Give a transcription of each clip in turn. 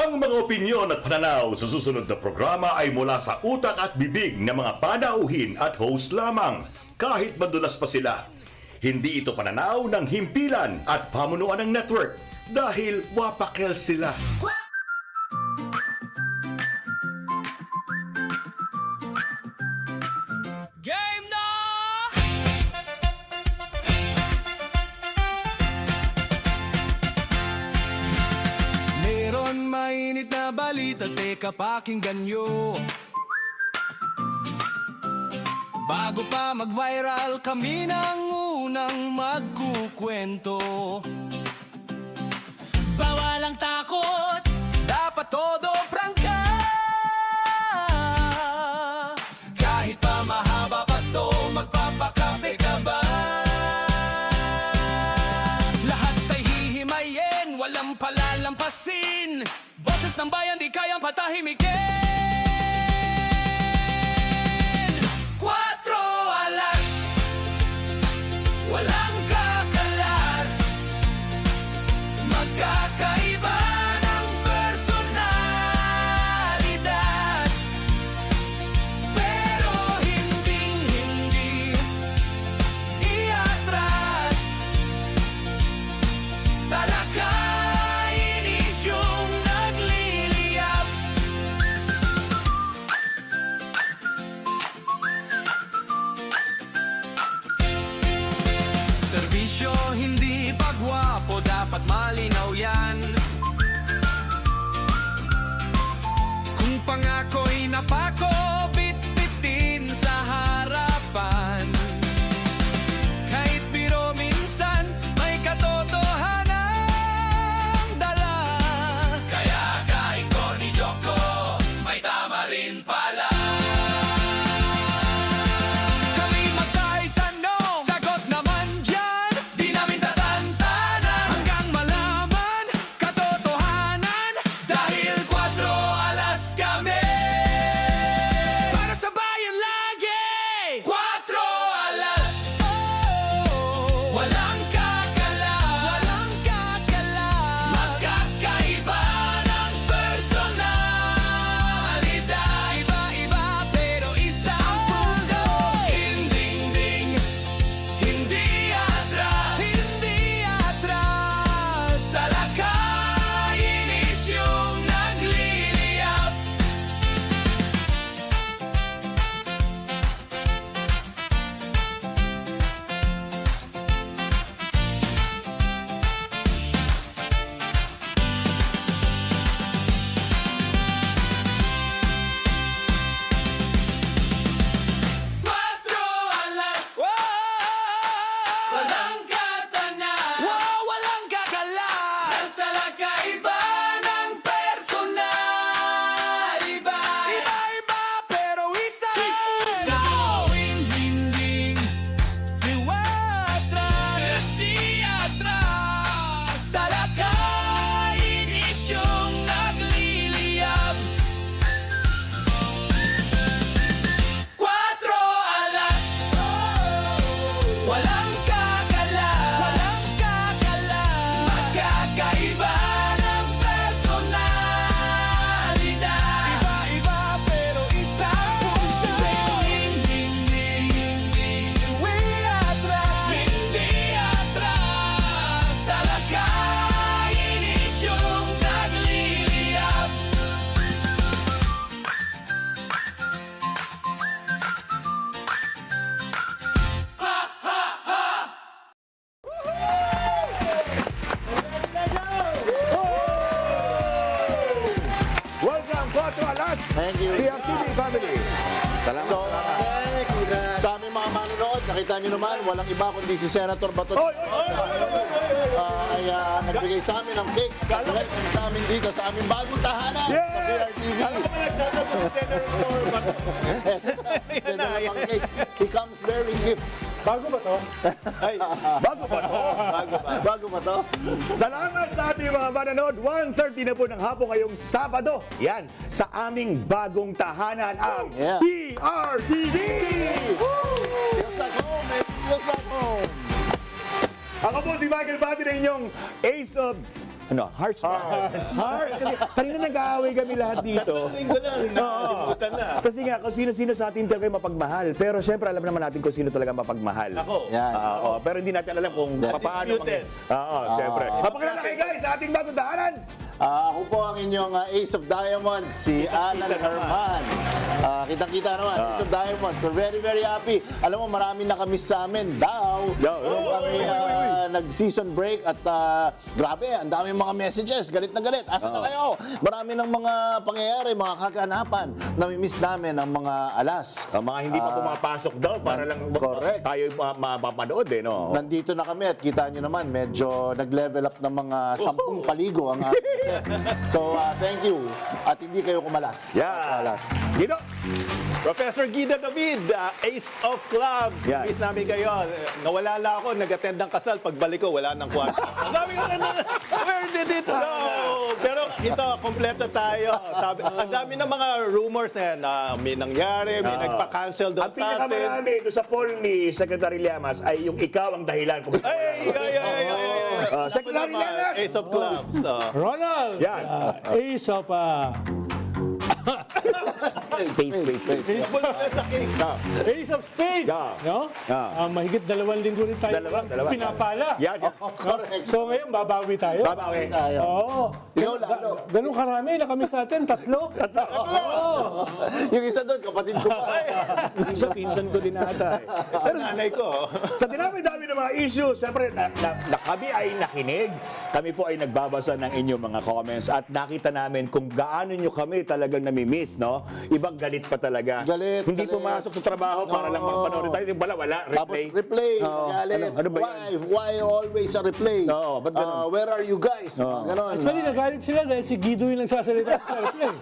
Ang mga opinyon at pananaw sa susunod na programa ay mula sa utak at bibig ng mga panauhin at host lamang, kahit madulas pa sila. Hindi ito pananaw ng himpilan at pamunuan ng network dahil wapakel sila. Game na! Meron mainit na balita, teka pakinggan nyo. Bago pa mag-viral, kami nang unang magkukwento. Bawal ang takot, dapat todo prangka. Kahit pa mahaba pa to, magpapakape ka ba? Lahat ay hihimayin, walang palalampasin. Boses ng bayan di kayang patahimikin. 4 alas, walang kakalas. Magkakaiba ng personalidad, pero hindi iatras. Talakayin yung nagliliyap. Serbisyo hindi pagwapo, dapat malinaw yan. Kung pangako'y napako, bit-bitin sa harapan. Kahit biro minsan, may katotohanang dala. Kaya kahit ko ni Joko, may tama rin pala. Kami magkaitanong, sagot naman dyan. Di namin tatantanan hanggang malaman katotohanan. Dahil 4 alas kami, para sa bayan lagi. 4 alas, walang kakalas. Walang kakalas. Magkakaiba ng personalidad. Iba-iba pero isang puso. Hinding-ding, hindi atras. Hindi atras. Talakayin yung nagliliyap. Cuatro alas, walang katanan, walang kakalas. Basta lakaiba ng personalidad. Iba-iba pero isa. Hinding, iwatras. Di atras. Talakayin yung nagliliyap. 4 alas, walang kakalas. Walang kakalas. Magkakaiba ng personalidad. Iba-iba pero isang puso. Hindi atras. Hindi atras. Talakayin yung nagliliyap. Welcome, 4 alas! Thank you. PFTV family. Salamat. So, sa aming mga manonood, nakita nyo naman, walang iba kundi si Senator Bato. Oy! Ay nagbigay sa amin ng cake. Direct sa amin dito, sa aming bagong tahanan. Yes! Sa PRTV. Alam mo, nagdadagdag si Senator Bato. Yan na ang cake. He comes bearing gifts. Bago ba to? Ay, bago ba to? Bago ba to? Salamat sa ating mga manonood. 1:30 na po ng hapon ngayong Sabado. Yan, sa aming bagong tahanan, ang Yeah. PRTV! Feels like home, man. Feels like home. Ako po si Michael Pati na inyong Ace of Ano? Hearts. Hearts. Kasi kanina nag-aaway kami lahat dito. Linggo lang, nakalimutan na. Kasi nga, kung sino-sino sa atin talaga yung mapagmahal. Pero syempre, alam naman natin kung sino talaga mapagmahal. Ako. Yan. Oo, pero hindi natin alam kung paano. Undisputed. Oo, syempre. Mapakilala kayo guys sa ating bagong tahanan. Ako po ang inyong Ace of Diamonds, si Alan Herman. Kitang-kita naman, Ace of Diamonds. We're very, very happy. Alam mo, marami nakamiss sa amin daw. Nung kami nag-season break at grabe, ang daming mga messages. Galit na galit. Asa na kayo? Marami ng mga pangyayari, mga kaganapan. Namimiss namin ang mga alas. Ang mga hindi pa pumapasok daw para lang correct. tayo mapapanood eh, no? Nandito na kami at kita nyo naman, medyo nag-level up ng mga 10 paligo ang ating set. So, thank you. At hindi kayo kumalas. Yeah. Kumalas. Dito. Professor Guido David, Ace of Clubs. Yan. Miss namin kayo. Nawala lang ako, nag-attend ng kasal. Pagbalik ko, wala nang kwarto. Sabi ko na, where did it go? Pero ito, kompleto tayo. Sabi, ang dami ng mga rumors na may nangyari, may nagpa-cancel doon Ang sa atin. pinakamarami doon sa poll ni Secretary Llamas ay yung ikaw ang dahilan kung Ay. Secretary Llamas! Ace of Clubs. Ronald! Yan. Ace of... Faith. Full na sa cake. Ace of Spades! Yeah. No? Yeah. Mahigit 2 linggo rin tayo Dalawa. pinapala. Yan. Correct. So ngayon, babawi tayo? Babawi. Tayo. Oo. Ikaw lalo. Ganun karami na kami sa atin, 3. Yung isa doon, kapatid ko pa. Isa pinsan ko din ata eh. Pero nanay ko. Sa dinami-dami ng mga issues, siyempre, kami ay nakinig. Kami po ay nagbabasa ng inyong mga comments at nakita namin kung gaano nyo kami talagang namimiss, no? Ibang galit pa talaga. Galit, Hindi galit. pumasok sa trabaho para lang makapanood tayo. Wala, Tapos replay. replay. Oo. Galit. Ano ba yan? Why always a replay? Oo, ba't ganun? Where are you guys? Ganon. Actually, nagalit sila dahil si Guido yung nagsasalita sa airplane.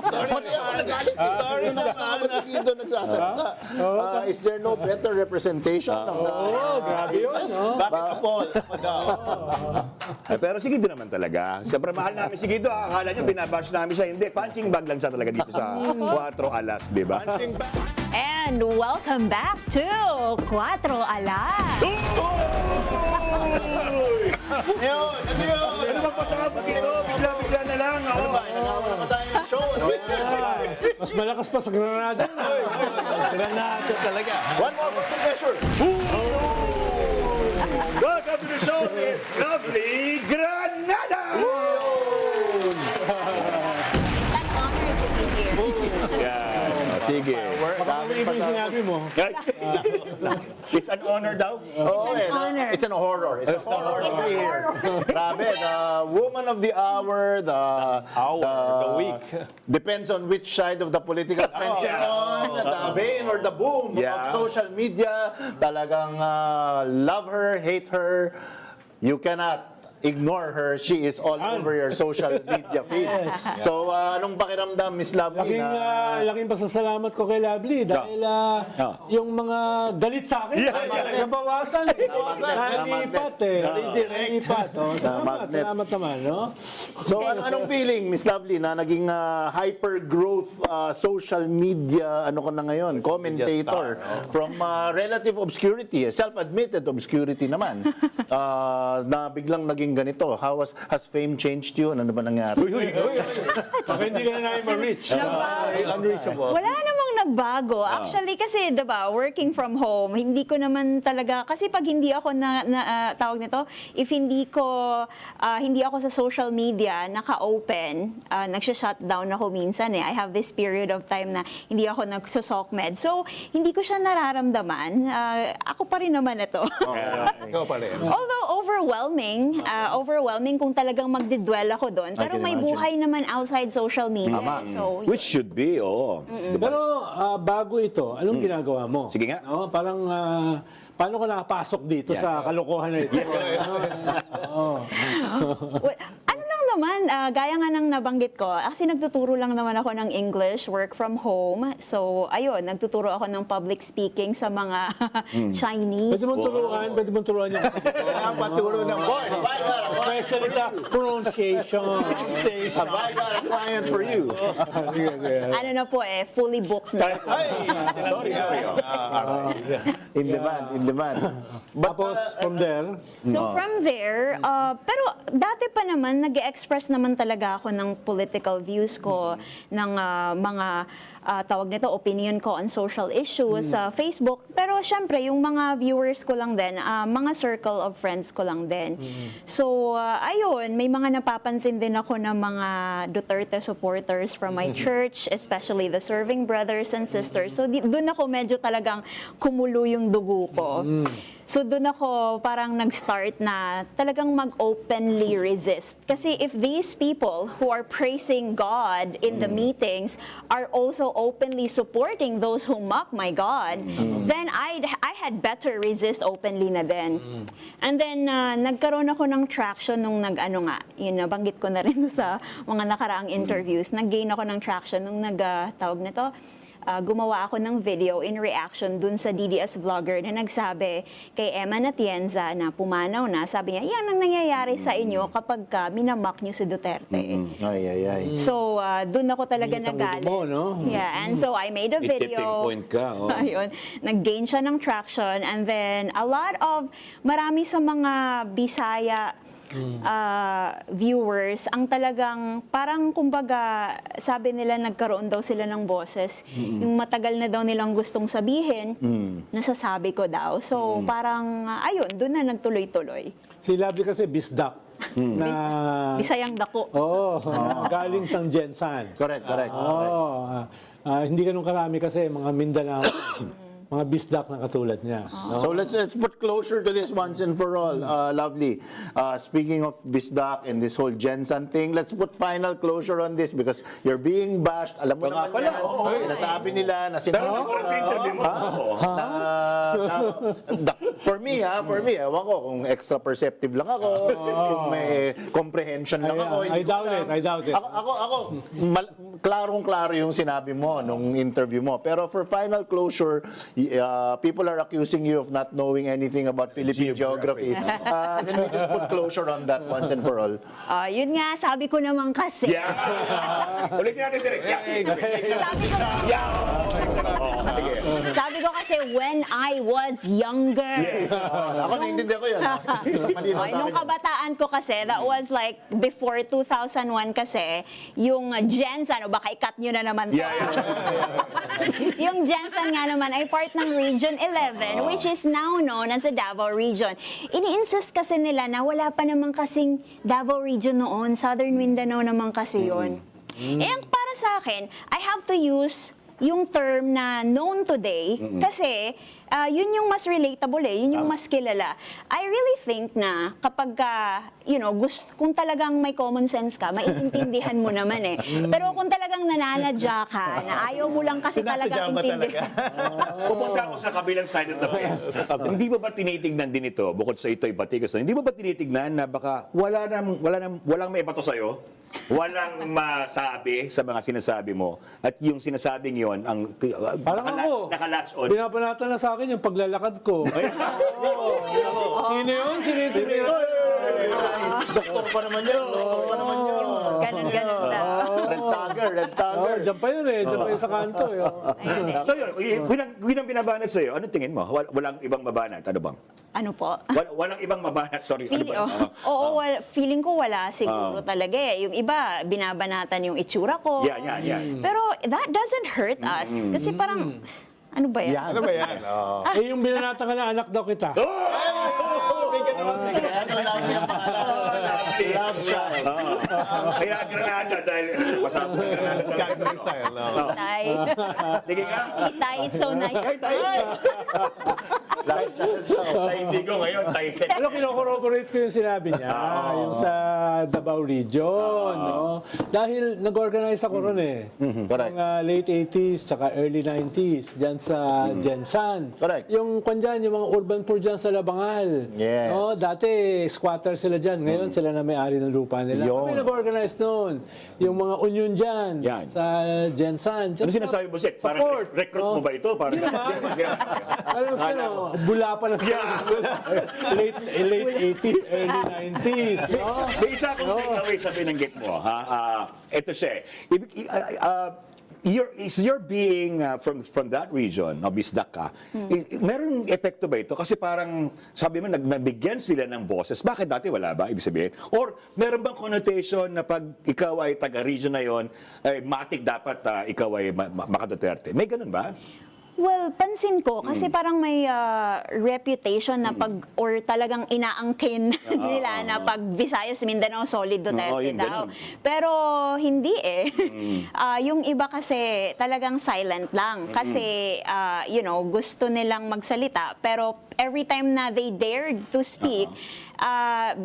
Pati ako nagalit. Sorry na kapag si Guido nagsasalita. Is there no better representation ng Oo, grabe yun, no? Bakit Paul? Ako daw. Pero si Guido naman talaga. Siyempre, mahal namin si Guido. Akala nyo, binabash namin siya. Hindi, punching bag lang siya talaga dito sa 4 alas, di ba? Punching bag. And welcome back to Cuatro Alas. Ayun, ano yun? Ano bang pasarap dito? Bigla-bigla na lang. Ano ba? Nagawa na ba tayo ng show? Ano ba? Mas malakas pa sa Granada. Granada talaga. One more for the measure. Welcome to the show, Miss Lovely Granada! An honor to be here. Yan. Sige. Baka may iba yung sinabi mo. It's an honor daw. Oh, an honor. It's an horror. It's a horror. Grabe, the woman of the hour, the week. Depends on which side of the political fence you're on, the bane or the boom Yeah. of social media. Talagang love her, hate her. You cannot ignore her. She is all over your social media feed. So, anong pakiramdam, Miss Lovely? Laking pasasalamat ko kay Lovely dahil yung mga galit sa akin, nabawasan. Nalipat eh. Nalipat. Salamat naman, no? So, anong feeling, Miss Lovely, na naging hyper-growth social media, ano ko na ngayon, commentator, from relative obscurity, self-admitted obscurity naman, na biglang naging ganito. How has fame changed you? Ano ba nangyari? Baka hindi ka na namin ma-reach. Unreachable. Wala namang nagbago. Actually, kasi, diba, working from home, hindi ko naman talaga, kasi pag hindi ako tawag nito, if hindi ako sa social media, naka-open, nagsha-shutdown ako minsan eh. I have this period of time na hindi ako nagsusokmed. So, hindi ko siya nararamdaman. Ako pa rin naman ito. Ikaw pa rin. Although overwhelming kung talagang magdidwell ako doon. Pero can may imagine. buhay naman outside social media. So, Which should be, oo. Pero bago ito, anong ginagawa mo? Sige nga. No? Parang, paano ka nakapasok dito sa kalokohan na ito? ano lang naman, gaya nga ng nabanggit ko, kasi nagtuturo lang naman ako ng English, work from home. So, ayun, nagtuturo ako ng public speaking sa mga Chinese. Pwede mong turuan yung Ang paturo ng boy. especially sa pronunciation. client for you. Sige, sige. Ano na po fully booked na. Sorry. In demand. But, Tapos, from there, So from there, pero dati pa naman, nag-express naman talaga ako ng political views ko, ng mga tawag nito, opinion ko on social issues sa Facebook. Pero syempre, yung mga viewers ko lang din, mga circle of friends ko lang din. So, ayun, may mga napapansin din ako ng mga Duterte supporters from my church, especially the serving brothers and sisters. So, doon ako medyo talagang kumulo yung dugo ko. So doon ako parang nag-start na talagang mag-openly resist. Kasi if these people who are praising God in the meetings are also openly supporting those who mock my God, then I had better resist openly na din. And then nagkaroon ako ng traction nung nabanggit ko na rin sa mga nakaraang interviews, nag-gain ako ng traction nung tawag nito, gumawa ako ng video in reaction dun sa DDS vlogger na nagsabi kay Emma Natienza na pumanaw na. Sabi niya, yan ang nangyayari sa inyo kapag minamak niyo si Duterte. ay. So, dun ako talaga Init ang nagalit. ulo mo, no? Yeah, and so I made a video. Iti-pinpoint ka, oh. Ayun, nag-gain siya ng traction, and then marami sa mga Bisaya viewers ang talagang parang kumbaga sabi nila nagkaroon daw sila ng boses, yung matagal na daw nilang gustong sabihin, nasasabi ko daw. So parang ayun, doon na nagtuloy-tuloy. si Lovely kasi bisdak. Na, Bisayang dako. galing sa Jensan. Correct. Hindi ganun karami kasi mga Mindanao, mga bisdak na katulad niya. No? So let's put closure to this once and for all. Lovely. Speaking of Bisdak and this whole Jensen thing, let's put final closure on this because you're being bashed. Alam mo naman pala, yan. Nasabi nila na Pero nagkaroon ka interview mo. for me, ewan ko kung extra perceptive lang ako, kung may comprehension lang ako. I hindi ko doubt alam. it, I doubt it. Ako, klarong-klaro yung sinabi mo nung interview mo. Pero for final closure, people are accusing you of not knowing anything about Philippine geography. Can we just put closure on that once and for all? Yun nga, sabi ko naman kasi. Yeah. Ulitin natin direct. Sabi ko kasi when I was younger. Ako naiintindihan ko yun. Malinaw sa Nung akin. kabataan ko kasi, that was like before 2001 kasi, yung Jensen, o baka i-cut nyo na naman to. Yung Jensen nga naman ay part ng Region 11, which is now known as the Davao Region. Ini-insist kasi nila na wala pa naman kasing Davao Region noon, Southern Mindanao naman kasi yun. Eh, ang para sa akin, I have to use yung term na known today kasi yun yung mas relatable yun yung mas kilala. I really think na kapag kung talagang may common sense ka, maiintindihan mo naman Pero kung talagang nananadya ka, na ayaw mo lang kasi talagang intindihan. Pupunta ako sa kabilang side of the fence. Hindi mo ba tinitignan din ito, bukod sa ito'y batigas na, hindi mo ba tinitignan na baka walang may bato sa'yo? Walang masabi sa mga sinasabi mo at yung sinasabing yon ang Parang ako, nakalatch on. binabanatan na sa akin yung paglalakad ko. Sino yun? Sino yun? Doktor pa naman yun. Ganun daw. Red tagger. Diyan pa yun Diyan pa yun sa kanto. So yun, kung ang binabanat sa'yo, anong tingin mo? Walang ibang mabanat? Ano bang? Ano po? Walang ibang mabanat, sorry. Ano ba? Feeling ko wala siguro talaga Yung iba, binabanatan yung itsura ko. Yeah. Pero that doesn't hurt us. Kasi parang, ano ba yan? Ano ba yan? Yung binanata ka na anak daw kita. Love child. Kaya granada dahil masama ng granada sa Itay. Sige nga. Itay, it's so nice. Love child. Tay Indigo ngayon, tay set. Pero kinokorroborate ko yung sinabi niya, yung sa Davao Region. No? Dahil nag-organize ako ron Correct. Mga late 80s tsaka early 90s dyan sa Jensan. Correct. Yung kwan dyan, yung mga urban poor dyan sa Labangal. Yes. No? Dati squatter sila dyan. Ngayon sila na may-ari ng lupa nila. Yun. Kami nag-organize noon. Yung mga union dyan Yan. sa Jensan. Ano sinasabi mo, Sek? Parang Support, recruit no? mo ba ito? Parang Alam mo, bula pa lang. late 80s, early 90s. No? May isa akong takeaway sa binanggit mo, ha? Ito siya. Your being from that region, no, Bisdak ka, merong epekto ba ito? Kasi parang, sabi mo, nabigyan sila ng boses. Bakit dati wala ba, ibig sabihin? Or meron bang connotation na pag ikaw ay taga-region na yon, matik dapat ikaw ay Maka-Duterte? May ganun ba? Well, pansin ko kasi parang may reputation na pag or talagang inaangkin nila na pag Visayas, Mindanao, solid Duterte yun, daw. ganun. Pero hindi eh. Yung iba kasi talagang silent lang kasi gusto nilang magsalita pero every time na they dared to speak,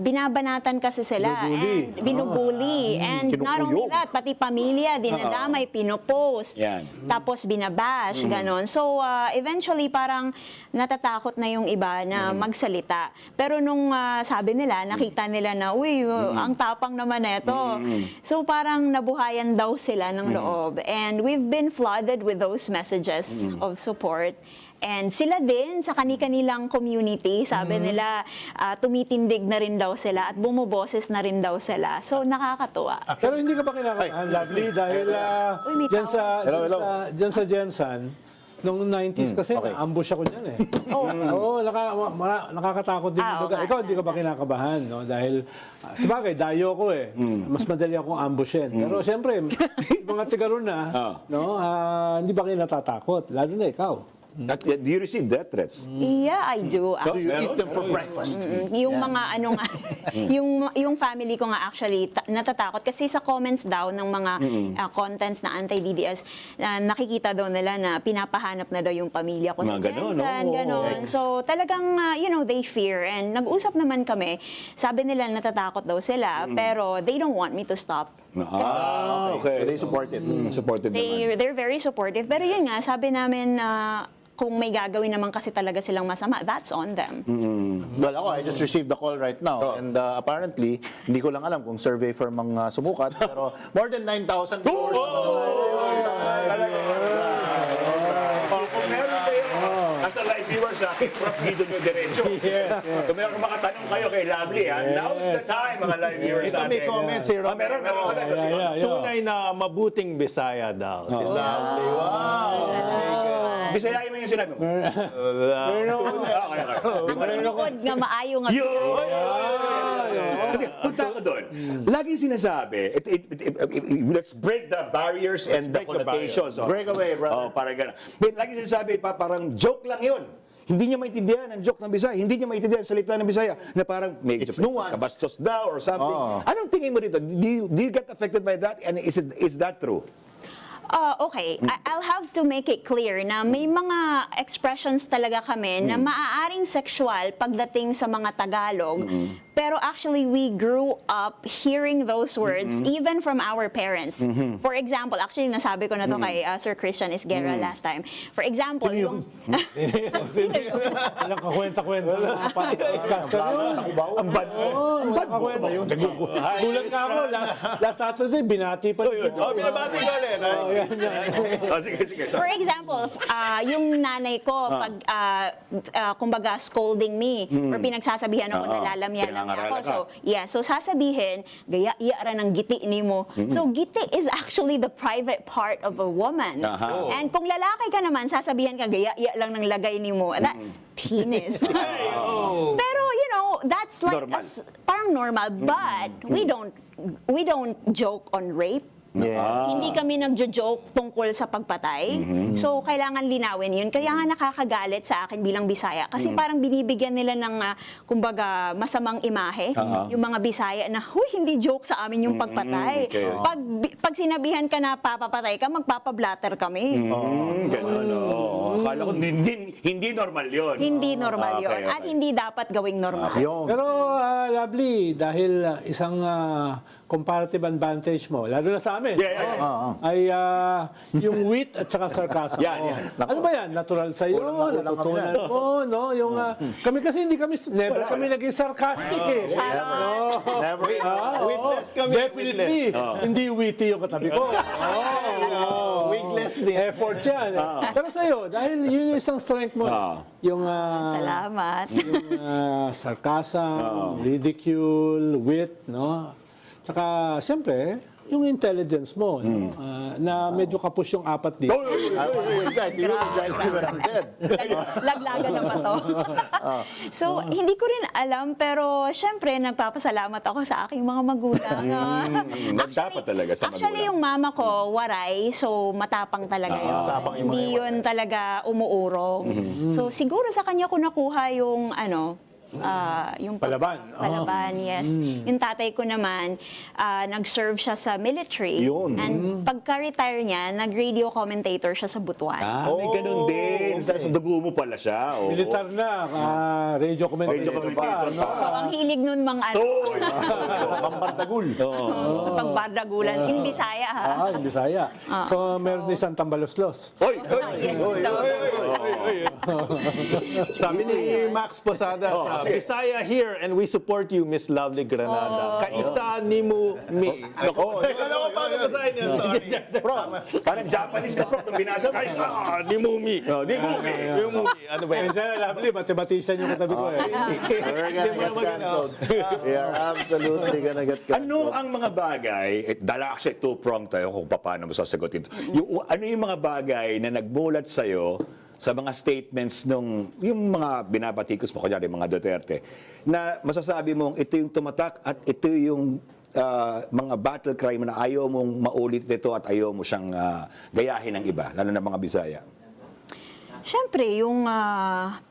binabanatan kasi sila and binubuli. And not only Kinukuyog. that, pati pamilya, dinadamay, pinopost. Yan. Tapos binabash, ganon. So, eventually, parang natatakot na yung iba na magsalita. Pero nung sabi nila, nakita nila na, uy, ang tapang naman neto. So, parang nabuhayan daw sila ng loob. And we've been flooded with those messages of support. And sila din, sa kani-kanilang community, sabi nila, tumitindig na rin daw sila at bumuboses na rin daw sila. So, nakakatuwa. Pero hindi ka ba kinakabahan, Lovely, dahil Uy, may dyan sa, Hello, hello. dyan sa Jensen, noong 90s kasi, ambush ako dyan eh. Oo, nakakatakot din yung Oo lugar. nga. Ikaw, hindi ka ba kinakabahan, no? Dahil, sabagay, dayo ko eh. Mas madali akong ambushin. Pero siyempre, mga tigaron na, no? Hindi ba kayo natatakot? Lalo na ikaw. Do you receive death threats? Yeah, I do. Do you eat them for breakfast? Yung mga ano nga, yung family ko nga actually natatakot kasi sa comments daw ng mga contents na anti-DDS, nakikita daw nila na pinapahanap na daw yung pamilya ko sa Mga ganon, Jensen, oo. ganon. So talagang, they fear. And nag-usap naman kami, sabi nila natatakot daw sila, pero they don't want me to stop. Okay. So they support it. Supported naman. They're very supportive. Pero yun nga, sabi namin na kung may gagawin naman kasi talaga silang masama, that's on them. Well, ako, I just received the call right now. And apparently, hindi ko lang alam kung survey firm ang sumukat, pero more than 9,000 viewers. Kung meron kayo, nasa live viewers sa Prof. Guido Nyo Derecho. Kung meron makatanong kayo kay Lovely, now's the time, mga live viewers Ito natin. may comment si Ron. Meron. Yeah. Tunay na mabuting Bisaya daw. Si Lovely. Wow. Bisayain mo yung sinabi mo. Likod nga maayo nga. Kasi punta ako doon. Lagi sinasabi, let's break the barriers and the break the connotations. Break away, brother. Parang gano'n. But lagi sinasabi, parang joke lang yun. Hindi niya maintindihan ang joke ng Bisaya. Hindi niya maintindihan ang salita ng Bisaya. Na parang may It's nuance. kabastos daw or something. Anong tingin mo dito? Do you get affected by that? And is that true? Okay, I'll have to make it clear na may mga expressions talaga kami na maaaring sexual pagdating sa mga Tagalog. Pero actually, we grew up hearing those words even from our parents. For example, actually, nasabi ko na to kay Sir Christian Esguerra last time. For example, yung... Walang kakwenta-kwenta ng mga podcaster yun. Ang bad mo. Ang bad mo ba yun? Gulat ka ako, last Saturday, binati pa rin. Binabati ko ulit. Sige. For example, yung nanay ko, pag, kumbaga, scolding me, or pinagsasabihan ako, nalalamyan ako. So, so sasabihin, gaya-iya ra ng giti ni mo. So, giti is actually the private part of a woman. And kung lalaki ka naman, sasabihan ka, gaya-iya lang ng lagay ni mo. That's penis. Pero, that's like, Normal. parang normal. But, we don't joke on rape. Hindi kami nagjo-joke tungkol sa pagpatay. So, kailangan linawin yun. Kaya nga nakakagalit sa akin bilang Bisaya. Kasi parang binibigyan nila ng, kumbaga, masamang imahe. Yung mga Bisaya na, huy, hindi joke sa amin yung pagpatay. Pag sinabihan ka na papapatay ka, magpapablatter kami. Ganun, Akala ko, hindi normal yun. Hindi normal yun. Okay. At hindi dapat gawing normal. Pero, Lovely, dahil isang comparative advantage mo, lalo na sa amin, ay yung wit at saka sarcasm Yan. mo. Ano ba yan? Natural sa'yo? Natutunan mo? No? Yung, kami kasi never kami naging sarcastic eh. Never. Witless kami. Definitely. Hindi witty yung katabi ko. Witless din. Effort yan. Pero sa'yo, dahil yun yung isang strength mo, yung Salamat. yung sarcasm, ridicule, wit, no? Tsaka, siyempre, yung intelligence mo, no? Na medyo kapos yung apat dito. This guy, he really drives me when I'm dead. Laglagan na ba to? So, hindi ko rin alam, pero syempre, nagpapasalamat ako sa aking mga magulang. Dapat talaga sa Actually, magulang. yung mama ko, waray, so matapang talaga yun. matapang yung Hindi mga yun talaga umuurong. So, siguro sa kanya ko nakuha yung, yung Palaban. Palaban, yes. Yung tatay ko naman, nag-serve siya sa military. Yun. And pagka-retire niya, nag-radio commentator siya sa Butuan. May ganun din. Sa dugo mo pala siya. Oo. Militar na, radio commentator Radio pa. commentator No? pa. So, ang hilig nun mga Oy! Pambardagul. pagbardagulan. In Bisaya, ha? Yung Bisaya. So, meron din isang tambaloslos. Oy! Sabi ni Max Posada sa Bisaya here and we support you, Miss Lovely Granada. Kaisa ni mo mi. Alam ko paano basahin yan, sorry. Parang Japanese ka, bro. Nung binasa ka, Ni Mumi. di mo. Ni Mumi. Ano ba yan? Kaya siya, lovely, mathematician yung katabi ko eh. We're gonna get canceled. We are absolutely gonna get canceled. Ano ang mga bagay, dala actually two-pronged tayo kung paano mo sasagutin. Ano yung mga bagay na nagmulat sa'yo sa mga statements yung mga binabatikos mo, kunyari mga Duterte, na masasabi mong ito yung tumatak at ito yung mga battle cry mo na ayaw mong maulit nito at ayaw mo siyang gayahin ng iba, lalo na mga Bisaya. Siyempre, yung,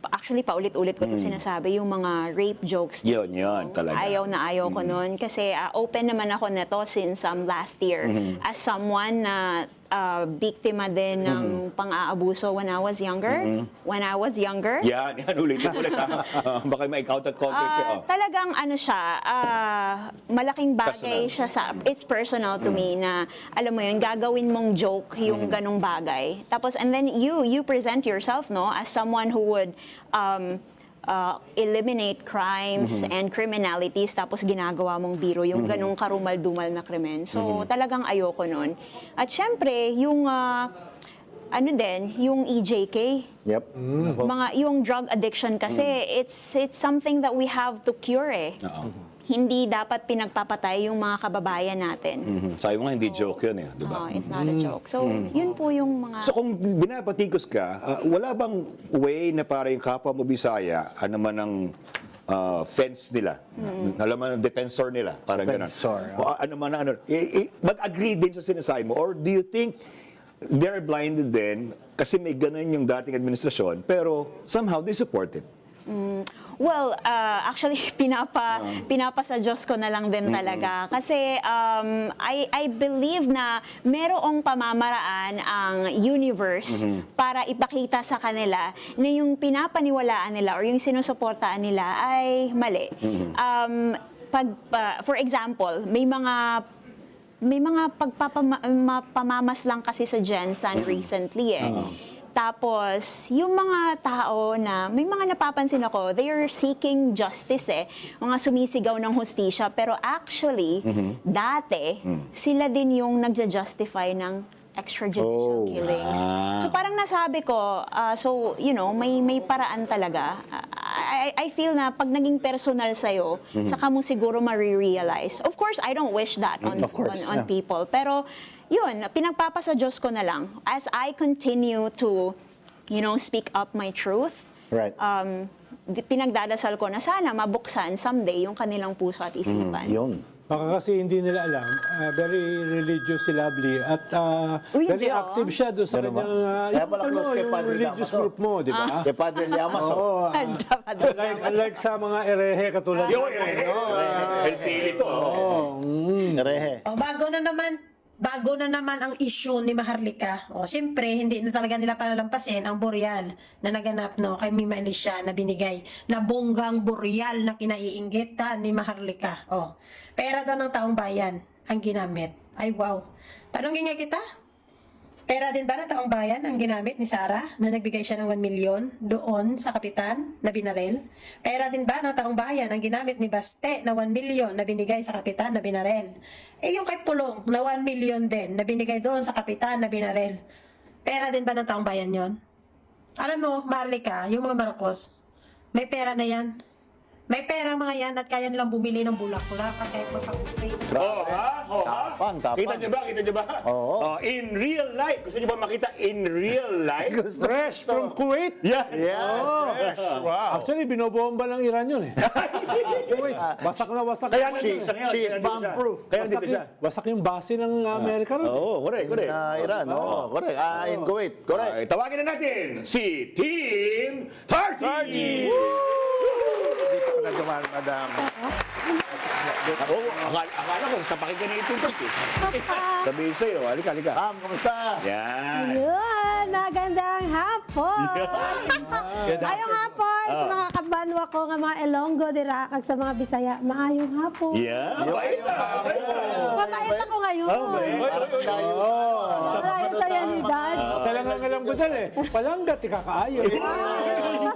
actually, paulit-ulit ko ito sinasabi, yung mga rape jokes. Yun, talaga. Ayaw na ayaw ko nun. Kasi open naman ako neto since last year. As someone na biktima din ng pang-aabuso when I was younger. When I was younger. Yan, ulit. Baka may counter context kayo. Talagang siya, malaking bagay Personal. siya sa, it's personal to me na, alam mo yun, gagawin mong joke yung ganong bagay. Tapos, and then you present yourself, no, as someone who would, eliminate crimes and criminalities, tapos ginagawa mong biro yung ganong karumal-dumal na krimen. So, talagang ayoko nun. At syempre, yung, yung EJK, Yep. yung drug addiction kasi, it's something that we have to cure eh. Hindi dapat pinagpapatay yung mga kababayan natin. Sabi mo nga, hindi joke yun eh, di ba? It's not a joke. So, yun po yung mga... So kung binabatikos ka, wala bang way na para yung kapwa mo Bisaya, ano man ang fence nila, alam mo ang defensor nila, parang gano'n. Defensor, O ano man ang mag-agree din sa sinasabi mo, or do you think they're blinded din kasi may gano'n yung dating administrasyon, pero somehow they support it? Well, actually, pinapa sa Diyos ko na lang din talaga. Kasi I believe na merong pamamaraan ang universe para ipakita sa kanila na yung pinapaniwalaan nila or yung sinusuportaan nila ay mali. For example, may mga pamamaslang kasi sa Jensen recently eh. Tapos, yung mga tao na, may mga napapansin ako, they are seeking justice eh. Mga sumisigaw ng hustisya. Pero actually, dati, sila din yung nagja-justify ng extrajudicial killings. So parang nasabi ko, may paraan talaga. I feel na pag naging personal sa'yo, saka mo siguro marirealize. Of course, I don't wish that on people. Pero, yun, pinagpapasa Diyos ko na lang. As I continue to, speak up my truth, Right. Pinagdadasal ko na sana mabuksan someday yung kanilang puso at isipan. Yun. Baka kasi hindi nila alam, very religious si Lovely at very active siya doon sa kanyang Kaya pala close kay yung Padre religious Llamas, group mo, di ba? Kay Padre Llamas. Oo. Unlike sa mga erehe katulad El Pili to. Rehe. Bago na naman ang issue ni Maharlika. Siyempre, hindi na talaga nila palalampasin ang boreal na naganap kay Mima Alicia na binigay na bonggang boreal na kinaiinggitan ni Maharlika. Pera daw ng taong bayan ang ginamit. Ay wow. Tanongin nga kita, pera din ba ng taong bayan ang ginamit ni Sarah na nagbigay siya ng 1 million doon sa kapitan na binarel? Pera din ba ng taong bayan ang ginamit ni Baste na 1 million na binigay sa kapitan na binarel? Yung kay Pulong na 1 million din na binigay doon sa kapitan na binarel. Pera din ba ng taong bayan yon? Alam mo, Marlica, yung mga Marcos, may pera na yan. May pera mga yan at kaya nilang bumili ng bulaklak at kahit magpag-free. Oh, ha? Oh, ha? Tapang, tapang. Kita niyo ba? Kita niyo ba? Oo. Oh, in real life. Gusto niyo ba makita in real life? Fresh from Kuwait. Yan. Yeah. Fresh. Wow. Actually, binobomba ng Iran yun eh. Kuwait, wasak na wasak. Kaya na nandito siya ngayon. she is Kaya nandito siya. bomb-proof. Kaya nandito siya. Wasak yung base ng Amerika ron. Oo, correct, correct. Iran, correct. In Kuwait, correct. Okay, tawagin na natin si Team 30! Dito ka na dumaan, madam. Oo, akala ko sa pakinggan ito. Sabihin sa'yo, halika, halika. Ma'am, kamusta? Yan. Yun, magandang hapon. Ayong hapon sa mga kabanwa ko nga mga Ilonggo dira kag sa mga Bisaya. Maayong hapon. Yan. Mabait ah. Mabait ako ngayon. Maraming sa yanidad. Alam ko dyan eh. Palanggat, ikakaayo.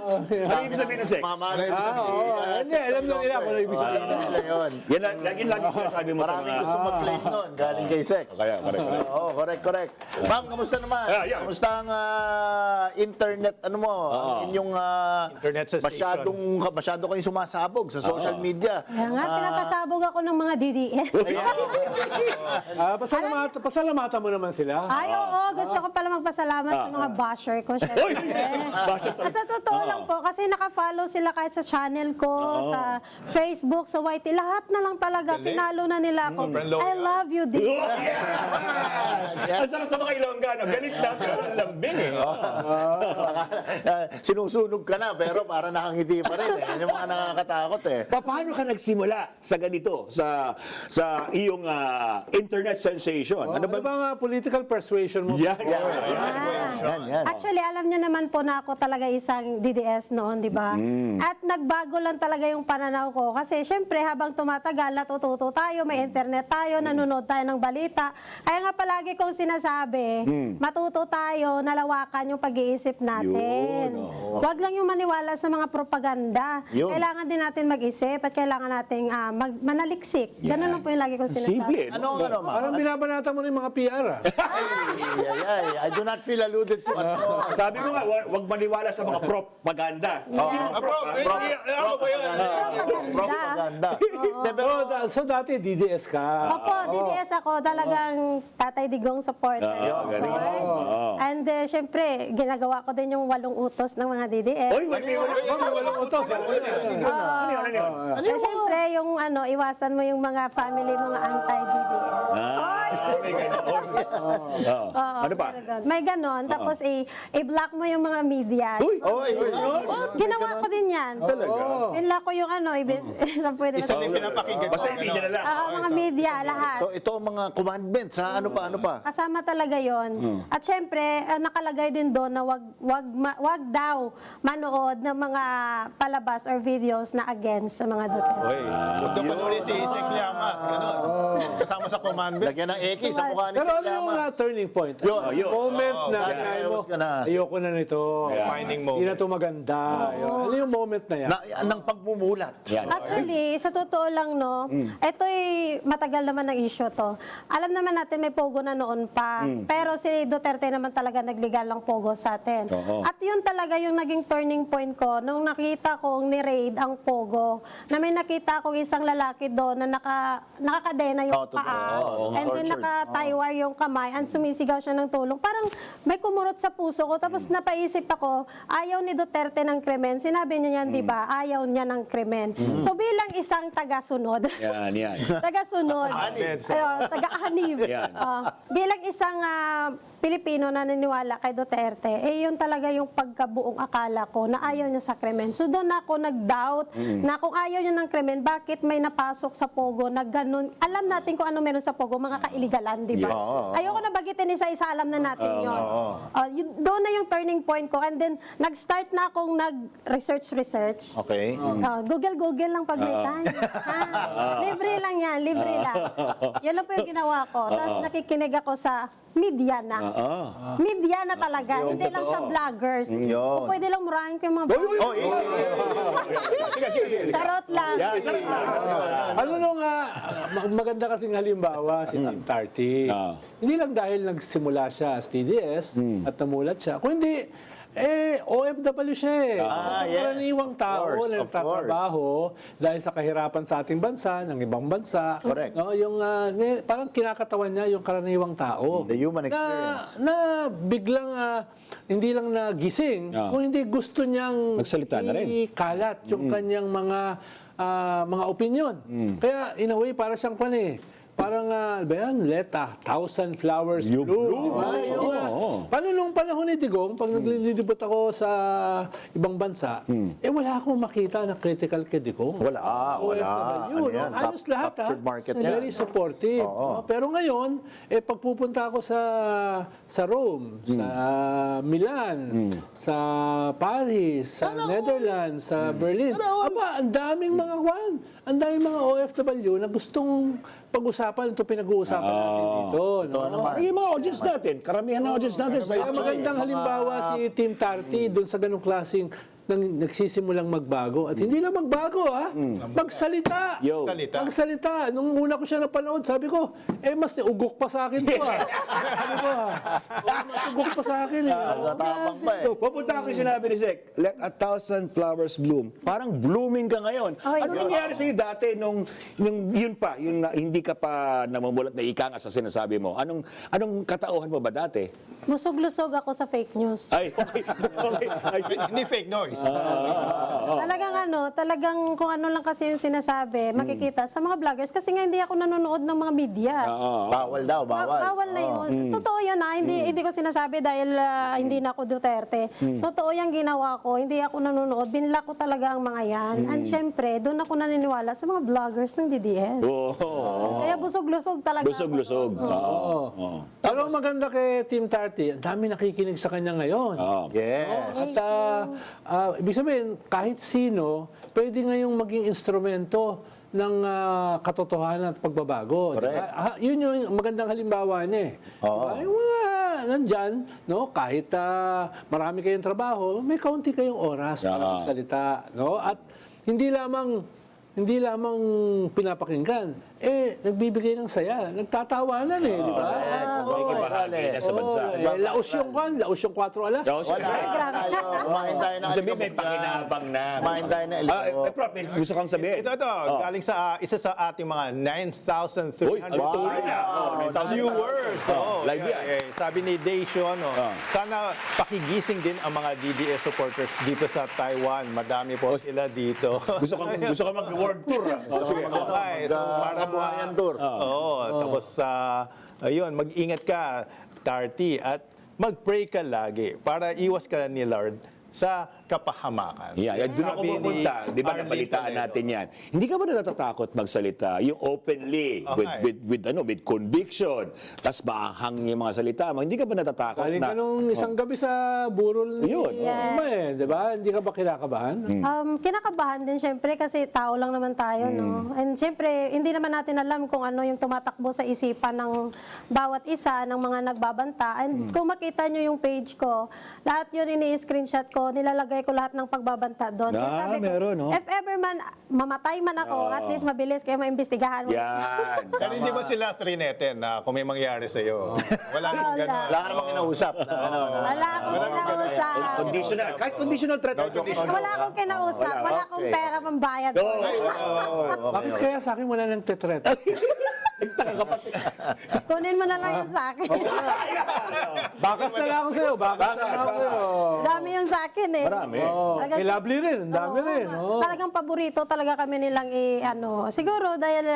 Ano ibig sabihin ng sex? Mama, Hindi, alam na nila kung ano ibig sabihin. yun. Yan lagi sinasabi mo sa Maraming mga... gusto mag-claim nun, galing kay Sek. Kaya, correct. Oo, correct. Ma'am, kamusta naman? Yeah. Kamusta ang internet, ano mo? Ang inyong Internet sa station. masyado kayong sumasabog sa social media. Kaya nga, pinapasabog ako ng mga DDS. Pasalamatan mo naman sila. Ay, oo, gusto ko pala magpasalamat sa mga basher ko, syempre. At sa totoo lang po, kasi nakafollow sila kahit sa channel ko, sa Facebook, sa YT, lahat na lang talaga, pinalo na nila ako. I love you, DDS. Ang sarap sa mga Ilonggano. Galit na, pero ang lambing eh. Sinusunog ka na, pero para nakangiti pa rin. Yan yung mga nakakatakot eh. Paano ka nagsimula sa ganito? Sa iyong internet sensation? Ano ba nga political persuasion mo? Yan. Yan. Actually, alam niyo naman po na ako talaga isang DDS noon, di ba? At nagbago lang talaga yung pananaw ko. Kasi syempre, habang tumatagal, natututo tayo, may internet tayo, nanonood tayo ng balita. Kaya nga palagi kong sinasabi, matuto tayo, nalawakan yung pag-iisip natin. Huwag lang yung maniwala sa mga propaganda. Yun. Kailangan din natin mag-isip at kailangan nating manaliksik. Ganun lang po yung lagi kong sinasabi. Simple. Ano, ma'am? Parang binabanata mo na yung mga PR ah. I do not feel alluded to at all. Sabi mo nga, wag maniwala sa mga propaganda. Ano ba yan? Propaganda. Propaganda. So dati DDS ka. Opo, DDS ako. Talagang Tatay Digong supporter. galing. And syempre, ginagawa ko din yung 8 utos ng mga DDS. Oy, walang utos. Ano yun? Eh, syempre, yung iwasan mo yung mga family, mga anti-DDS. Ano pa? May ganon. Tapos i-block mo yung mga media. Uy! Ginawa ko din yan. Talaga? Binlock ko yung pwede Isa din pinapakinggan. Basta hindi niya na lang. mga media, lahat. So ito ang mga commandments, ha? Ano pa? Kasama talaga yon. At syempre, nakalagay din doon na wag daw manood ng mga palabas or videos na against sa mga Duterte. Huwag na panuli si Isek Llamas. Ganun. Kasama sa commandment. Lagyan ng X sa mukha ni Pero Sek ano yung Llamas. turning point? Yun. Moment na Oo, kinain mo, ayos ka na. ayoko na nito. Finding Hindi na moment. ito maganda. Ano yung moment na yan? Ng pagmumulat. Actually, sa totoo lang, no, ito'y matagal naman ng issue to. Alam naman natin may pogo na noon pa. Pero si Duterte naman talaga nagligal ng pogo sa atin. At yun talaga yung naging turning point ko nung nakita kong ni-raid ang pogo. Na may nakita akong isang lalaki doon na nakakadena yung paa. And then naka-tie-wire yung kamay. And sumisigaw siya ng tulong. Parang may kumurot sa puso ko. Tapos napaisip ako, ayaw ni Duterte ng krimen. Sinabi niya yan, di ba? Ayaw niya ng krimen. So bilang isang taga-sunod, Yan. taga-sunod, taga-anib, Yan. bilang isang Pilipino na naniniwala kay Duterte, yun talaga yung pagkabuong akala ko na ayaw niya sa krimen. So doon ako nag-doubt na kung ayaw niya ng krimen, bakit may napasok sa Pogo na ganun? Alam natin kung ano meron sa Pogo, mga kailigalan, di ba? Ayoko na bagitin isa-isa, alam na natin yun. Doon na yung turning point ko. And then, nag-start na akong nag-research. Okay. Google lang pag may time. Libre lang yan, libre lang. Yan lang po yung ginawa ko. Tapos nakikinig ako sa media na. Media na talaga, hindi lang sa vloggers. Kung pwede lang murahin ko yung mga Charot lang. Ano nung maganda kasing halimbawa si Team 30. Hindi lang dahil nagsimula siya as TDS at namulat siya, kundi OFW siya eh. Sa yes, karaniwang of tao course, na of nagtatrabaho dahil sa kahirapan sa ating bansa, ng ibang bansa. Correct. No, yung, parang kinakatawan niya yung karaniwang tao. The human experience. Na biglang, hindi lang nagising, kung hindi gusto niyang Magsalita na rin. ikalat yung kanyang mga opinion. Kaya, in a way, para siyang parang, ba yan, Leta, 1,000 flowers You bloom. bloom. Diba? Yung, paano nung panahon ni Digong, pag naglilibot ako sa ibang bansa, wala akong makita na critical kay Digong. Wala. OFW, Ano no? yan? Ayos lahat, Captured market yan. Very supportive. No? Pero ngayon, pag pupunta ako sa Rome, sa Milan, sa Paris, sa Netherlands, sa Berlin, ang daming mga ang daming mga OFW na gustong pag-usapan ito pinag-uusapan natin dito. No? Yung mga audience natin, karamihan ng audience natin sa Kaya magandang halimbawa si Team Tarty doon sa ganung klaseng nagsisimulang magbago. At hindi lang magbago, magsalita. Yo. Magsalita. Nung una ko siya napanood, sabi ko, mas ugok pa sa akin to Sabi ko, mas ugok pa sa akin Natapang pa eh. So, papunta ako yung sinabi ni Zek, let 1,000 flowers bloom. Parang blooming ka ngayon. Ano nangyari sa'yo dati nung yun pa, yung hindi ka pa namumulat na ika nga sa sinasabi mo? Anong katauhan mo ba dati? Busog-lusog ako sa fake news. Ay, okay. Ay, Hindi fake noise. Talagang kung ano lang kasi yung sinasabi, makikita sa mga vloggers. Kasi nga hindi ako nanonood ng mga media. Bawal daw, bawal. Bawal na yun. Totoo yun hindi ko sinasabi dahil hindi na ako Duterte. Totoo yung ginawa ko, hindi ako nanonood. Binlock ko talaga ang mga yan. And syempre, doon ako naniniwala sa mga vloggers ng DDS. Kaya busog-lusog talaga. busog-lusog. Oo. Pero ang maganda kay Team Tarty, ang dami nakikinig sa kanya ngayon. Yes. At ibig sabihin, kahit sino, pwede ngayong maging instrumento ng katotohanan at pagbabago. Diba? Yun yung magandang halimbawa niya. Diba? Yung mga nandyan, no? Kahit marami kayong trabaho, may kaunti kayong oras para magsalita. No? At hindi lamang pinapakinggan, nagbibigay ng saya, nagtatawanan di ba? Bahagi na sa bansa. Laos yung 4 alas. Grabe. Kumain tayo ng Sabihin may pakinabang na. Kumain tayo ng elito. Prof, may gusto kang sabihin. Ito, galing sa isa sa ating mga 9,300 Uy, ang tuloy na. 9,000 viewers. Live yan. Sabi ni Dacion, sana pakigising din ang mga DDS supporters dito sa Taiwan. Madami po sila dito. Gusto kang mag-world tour. Sige. Okay, so para Kabuhayan tour. tapos ayun, mag-ingat ka, Tarty, at mag-pray ka lagi para iwas ka ni Lord sa kapahamakan. Yeah, doon ako Sabi ni pupunta. Di ba Arlene nabalitaan Toledo. natin yan? Hindi ka ba natatakot magsalita? Yung openly, with conviction, tas maanghang yung mga salita mo. Hindi ka ba natatakot Galing na? ka nung isang gabi sa burol ni Yun, Ima di ba? Hindi ka ba kinakabahan? Kinakabahan din syempre kasi tao lang naman tayo, no? And syempre, hindi naman natin alam kung ano yung tumatakbo sa isipan ng bawat isa ng mga nagbabanta. And kung makita nyo yung page ko, lahat yun ini-screenshot ko, nilalagay ko lahat ng pagbabanta doon. Kaya sabi ko, meron, no? if ever man, mamatay man ako, at least mabilis kayo maimbestigahan mo. Yan. Pero hindi ba sila trineten na kung may mangyari sa'yo? Wala namang gano'n. Wala ka namang kinausap. Wala akong kinausap. Conditional. Kahit conditional threat. Wala akong kinausap. Wala akong pera pambayad. Bakit kaya sa akin wala nang tetret? Kunin mo na lang yun sa akin. Bakas na lang ako sa'yo. Bakas na lang ako sa'yo. Dami yung sa akin eh. Marami. Talagang- May lovely rin. Ang dami Oo, rin. Talagang paborito talaga kami nilang siguro dahil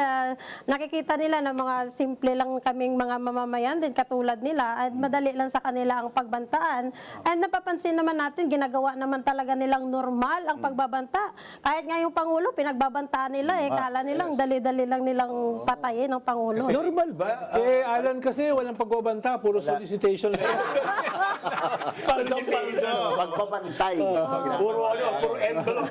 nakikita nila na mga simple lang kaming mga mamamayan din katulad nila at madali lang sa kanila ang pagbantaan. And napapansin naman natin, ginagawa naman talaga nilang normal ang pagbabanta. Kahit nga yung Pangulo, pinagbabantaan nila Kala nilang dali-dali lang nilang patayin ang Pangulo. Normal ba? Kay Alan kasi walang pagbabanta. Puro solicitation lang. Pagpapantay. Puro envelope.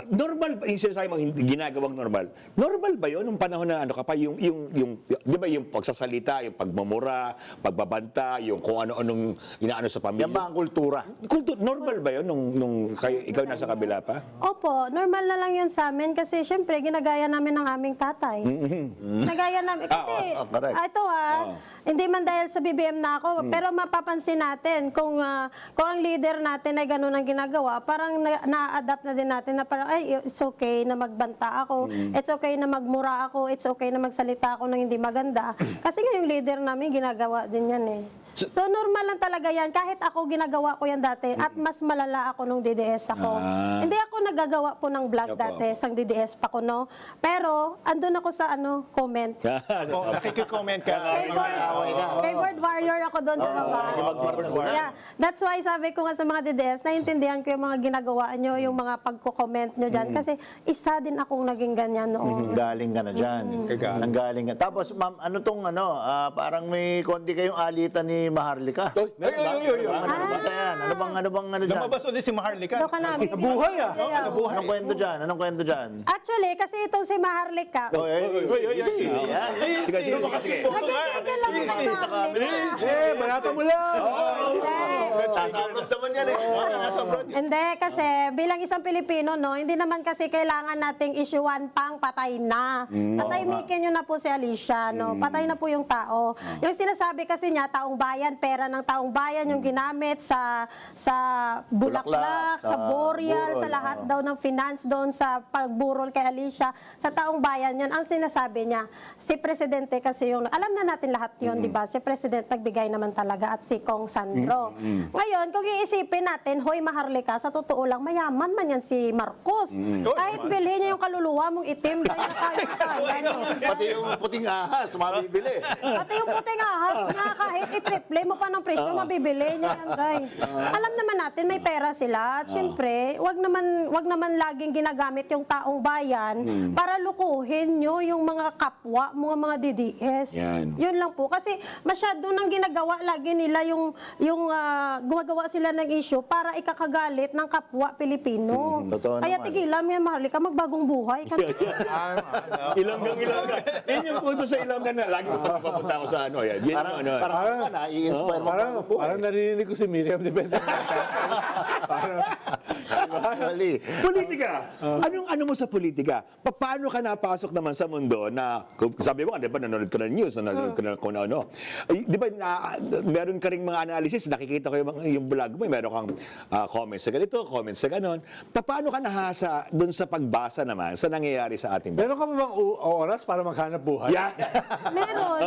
Normal ba yung sinasabi mo ginagawang normal? Normal ba 'yon nung panahon na yung di ba yung pagsasalita, yung pagmumura, pagbabanta, yung kung ano-anong inaano sa pamilya? Yan ba ang kultura? Normal ba 'yon nung ikaw nasa kabila pa? Opo, normal na lang yun sa amin kasi syempre ginagaya namin ng aming tatay. Nagaya namin. Kasi, correct. ito hindi man dahil sa BBM na ako, pero mapapansin natin kung ang leader natin ay ganun ang ginagawa, parang na-adapt na din natin na parang, ay, it's okay na magbanta ako, it's okay na magmura ako, it's okay na magsalita ako ng hindi maganda. Kasi nga yung leader namin, ginagawa din yan eh. So normal lang talaga yan. Kahit ako ginagawa ko yan dati at mas malala ako nung DDS ako. Hindi ako nagagawa po ng vlog dati, sang DDS pa ko, no? Pero andun ako sa comment. Kung nakikicomment ka. Keyboard warrior ako doon sa baba. Yeah, that's why sabi ko nga sa mga DDS, naiintindihan ko yung mga ginagawa nyo, yung mga pagko-comment nyo dyan. Kasi isa din akong naging ganyan noon. Galing ka na dyan. Nanggaling ka. Tapos, ma'am, ano tong parang may konti kayong alitan ni Maharlika. Ay. Ano ba yan? Ano bang dyan? Lumabas ulit si Maharlika. Doon ka namin. Buhay Anong kwento dyan? Anong kwento dyan? Actually, kasi itong si Maharlika, nagkikigil lang ng Maharlika. Banata mo lang! Nasa abroad naman yan eh. Nasa abroad. Hindi, kasi bilang isang Pilipino, no, hindi naman kasi kailangan nating isyuan pang patay na. Pataymikin nyo na po si Alicia, no? Patay na po yung tao. Yung sinasabi kasi niya, taong bayan, pera ng taong bayan yung ginamit sa bulaklak, sa boreal, sa lahat daw ng finance doon sa pagburol kay Alicia. Sa taong bayan yun, ang sinasabi niya, si Presidente kasi yung, alam na natin lahat yun, di ba? Si Presidente nagbigay naman talaga at si Kong Sandro. Ngayon, kung iisipin natin, hoy Maharlika, sa totoo lang, mayaman man yan si Marcos. Kahit bilhin niya yung kaluluwa mong itim, Pati yung puting ahas, mabibili. pati yung puting ahas nga, kahit i-triple mo pa ng presyo, mabibili niya yan, day. Alam naman natin, may pera sila. At syempre, wag naman laging ginagamit yung taong bayan para lukuhin nyo yung mga kapwa, mga DDS. Yan. Yun lang po. Kasi masyado nang ginagawa lagi nila yung gumagawa sila ng issue para ikakagalit ng kapwa Pilipino. Totoo Kaya naman. tigilan mo yan, Maharlika, magbagong buhay. Ilonggang. Yan yung punto sa Ilonggan na lagi ko papunta ako sa yan. Yan yung Parang nai-inspire mo. Parang narinig ko si Miriam Defensa. Mali. Politika. Ano mo sa politika? Paano ka napasok naman sa mundo na, sabi mo, di ba, nanonood ka ng news, nanonood ka ng kung ano. Di ba, meron ka ring mga analysis, nakikita ko yung vlog mo, meron kang comments sa ganito, comments sa ganon. Paano ka nahasa doon sa pagbasa naman sa nangyayari sa ating Meron ka ba bang oras para maghanap buhay? Yeah. Meron.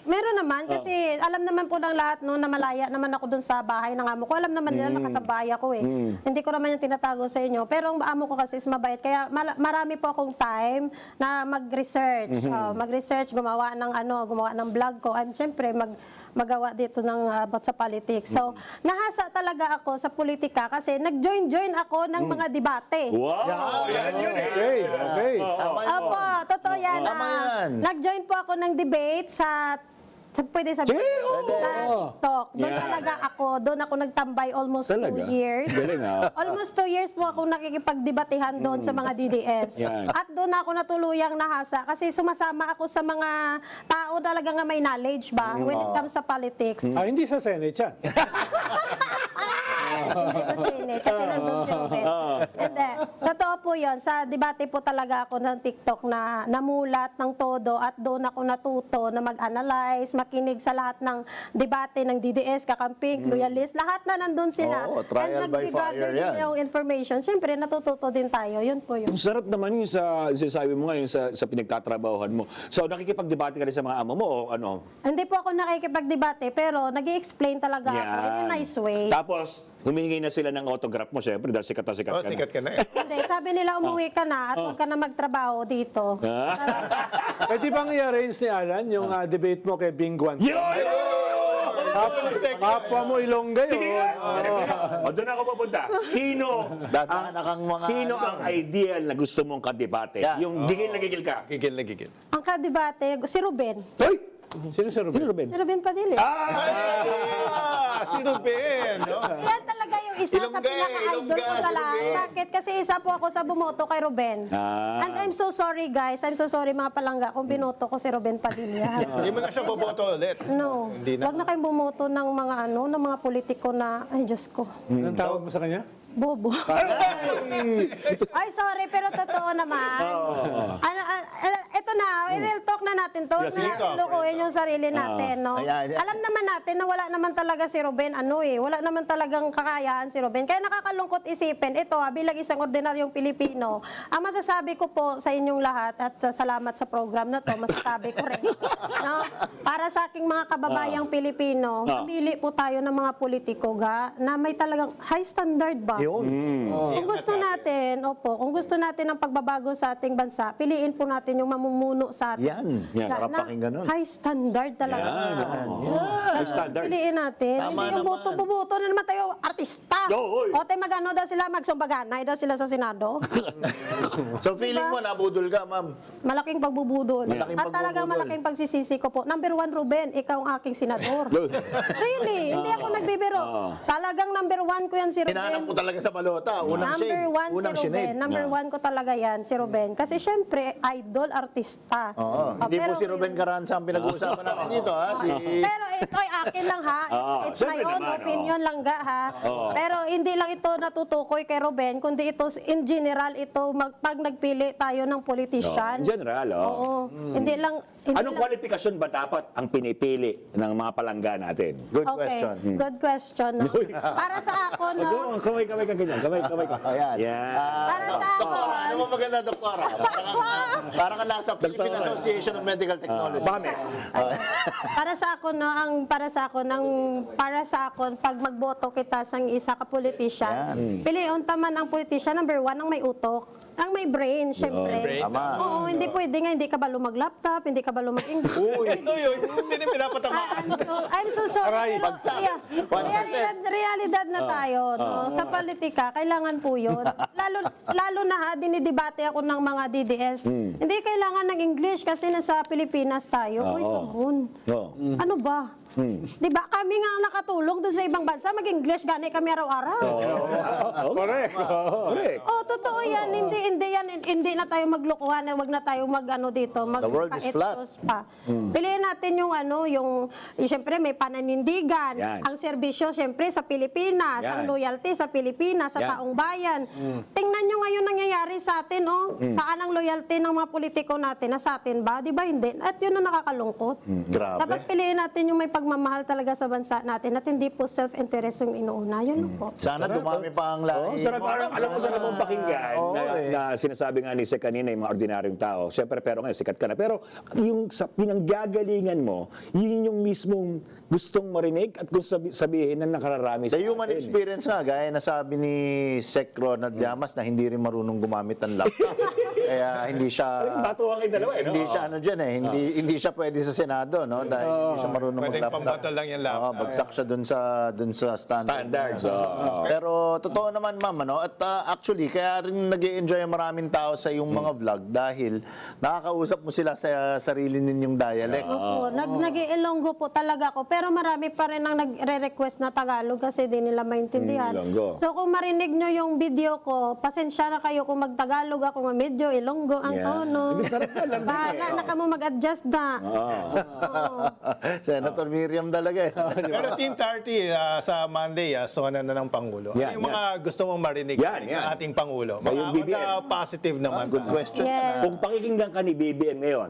Meron naman kasi alam naman po ng lahat no na malaya naman ako dun sa bahay ng amo ko. Alam naman nila nakasabay ako eh. Hindi ko naman yung tinatago sa inyo. Pero ang amo ko kasi is mabait. Kaya marami po akong time na mag-research. Mag-research, gumawa ng vlog ko. And syempre, magawa dito ng about sa politics. So, nahasa talaga ako sa politika kasi nag-join ako ng mga debate. Wow! Yan yun eh. Okay. Opo, totoo yan. Tama yan. Nag-join po ako ng debate sa pwede sabihin, sa TikTok. Doon talaga doon ako nagtambay almost 2 years. Galing Almost 2 years po ako nakikipagdebatehan doon sa mga DDS. Yan. At doon ako natuluyang nahasa kasi sumasama ako sa mga tao talaga nga may knowledge ba when it comes sa politics. Hindi sa Senate yan. Hindi sa Senate kasi nandun si Ruben. Hindi. Totoo po yun. Sa debate po talaga ako ng TikTok na namulat ng todo at doon ako natuto na mag-analyze, makinig sa lahat ng debate ng DDS, kakamping, loyalist, lahat na nandun sila. Oo, trial by fire yan. din yung information. Siyempre, natututo din tayo. Yun po yun. Ang sarap naman yung sabi mo nga, yung sa pinagtatrabahuhan mo. So, nakikipagdebate ka rin sa mga amo mo o ano? Hindi po ako nakikipagdebate, pero nag-i-explain talaga ako in a nice way. Tapos, humingi na sila ng autograph mo, syempre, dahil sikat na sikat ka na. Sikat ka na eh. Hindi, sabi nila umuwi ka na at huwag ka na magtrabaho dito. Pwede bang i-arrange ni Alan yung debate mo kay Bing Guan? Kapwa mo Ilongga yun. O, doon ako papunta. Sino ang ideal na gusto mong kadebate? Yeah. Yung gigil na gigil ka? Gigil na gigil. Ang kadebate, si Ruben. Hoy! Sino si Ruben? Sino Ruben? Si Ruben Padilla. Si Ruben, no? Yan talaga yung isa sa pinaka-idol ko sa lahat. Bakit? Kasi isa po ako sa bumoto kay Ruben. And I'm so sorry guys. I'm so sorry mga palangga kung binoto ko si Ruben Padilla. Hindi mo na siya boboto ulit. No. Hindi na. Wag na kayong bumoto ng mga ng mga politiko na, ay Diyos ko, Anong tawag mo sa kanya? bobo. Ay, sorry, pero totoo naman. Ito na, i-real talk na natin to. Yeah, sige. Na lukuhin yung sarili natin, no? Ayan. Alam naman natin na wala naman talaga si Ruben, wala naman talagang kakayahan si Ruben. Kaya nakakalungkot isipin, ito bilang isang ordinaryong Pilipino, ang masasabi ko po sa inyong lahat, at salamat sa program na to, masasabi ko rin, no? Para sa aking mga kababayang Pilipino, mamili po tayo ng mga politiko na may talagang high standard ba? Yun. Kung gusto natin, kung gusto natin ng pagbabago sa ating bansa, piliin po natin yung mamumuno sa atin. Yan. Sarap pakinggan nun. High standard talaga. High standard. Piliin natin. Tama Hindi yung naman. buto-bubuto na naman tayo, artista. Oo, oy. O tayo magano daw sila, magsumbaganay daw sila sa Senado. So feeling mo, nabudol ka, ma'am. Malaking pagbubudol. Malaking At talagang pagbubudol. malaking pagsisisi ko po. Number 1, Ruben, ikaw ang aking senador. Really, hindi ako nagbibiro. Talagang number 1 ko yan si Ruben. Hinanap ko talaga sa balota. Unang Number shade. 1 si Unang Ruben. shade. Number 1 ko talaga yan, si Ruben. Kasi syempre, idol, artista. Oo. Hindi po si Ruben Carranza ang pinag-uusapan namin dito, ha? Pero ito ay akin lang ha. It's my Siyempre own naman, opinion lang ha. Pero hindi lang ito natutukoy kay Ruben, kundi ito in general ito pag nagpili tayo ng politician. In general, Oo. Hindi lang Anong kwalifikasyon ba dapat ang pinipili ng mga palangga natin? Good Okay, question. good question. No? Para sa ako, no? Kamay ka ganyan. Kamay ka. Ayan. Yan. Para sa ako, Doktora, ano mo maganda, Doktora? Parang ka nasa Philippine Association of Medical Technology. Bame. para sa ako, no, para sa ako, pag magboto kita sa isa ka politician, piliin taman ang politician, number 1, ang may utok. Ang may brain, syempre. Tama. Oo, hindi pwede nga, hindi ka ba lumag-laptop, hindi ka ba lumag-English. Sino pinapatama? I'm so sorry. Pero, yeah, realidad na tayo. No? Sa politika, kailangan po yun. Lalo na dinidebate ako ng mga DDS. Hindi kailangan ng English kasi nasa Pilipinas tayo. Uy, tuhon. Ano ba? Di ba kami nga nakatulong doon sa ibang bansa, mag-English gani kami araw-araw. Correct. Oh, totoo yan. Hindi na tayo maglukuhan, wag na tayo dito, The world is flat. magkaetos pa. Piliin natin yung siyempre may pananindigan, Yan. ang serbisyo siyempre sa Pilipinas, Yan. ang loyalty sa Pilipinas, sa Yan. taong bayan. Tingnan nyo ngayon nangyayari sa atin, Saan ang loyalty ng mga politiko natin? Na sa atin ba? Di ba hindi? At yun ang nakakalungkot. Grabe. Dapat piliin natin yung may pagmamahal talaga sa bansa natin at hindi po self-interest yung inuuna. Yun po. Sana dumami pa ang lahi. Sarap, alam mo, sarap mong pakinggan na sinasabi nga ni Sek kanina, yung mga ordinaryong tao. Siyempre, pero ngayon, sikat ka na. Pero yung sa pinanggagalingan mo, yun yung mismong gustong marinig at gusto sabihin na nakararami The sa human atin. experience nga, gaya na sabi ni Sec Ronald Llamas na hindi rin marunong gumamit ng laptop. Kaya hindi siya... Batuhan kayo dalawa, no? Hindi siya dyan eh. Hindi siya pwede sa Senado, no? Dahil hindi siya marunong Pwedeng mag-laptop. pambato lang yung laptop. Bagsak siya dun sa Standards. Pero totoo naman, ma'am, at actually, kaya rin nag-i-enjoy ang maraming tao sa iyong mga vlog dahil nakakausap mo sila sa sarili ninyong dialect. Opo, nag-iilonggo po talaga ako. Pero marami pa rin ang nagre-request na Tagalog kasi di nila maintindihan. Ilonggo. So kung marinig nyo yung video ko, pasensya na kayo kung mag-Tagalog ako, medyo Ilonggo ang Yeah. tono. Sarap na lang. Bahala na ka mo mag-adjust na. Senator Miriam talaga eh. Pero Team 30 sa Monday, sona na ng Pangulo. Yan, Ano yung mga gusto mong marinig Yan. sa ating Pangulo? Sa yung BBM. Positive naman. Good question. Yes. Kung pakikinggan ka ni BBM ngayon,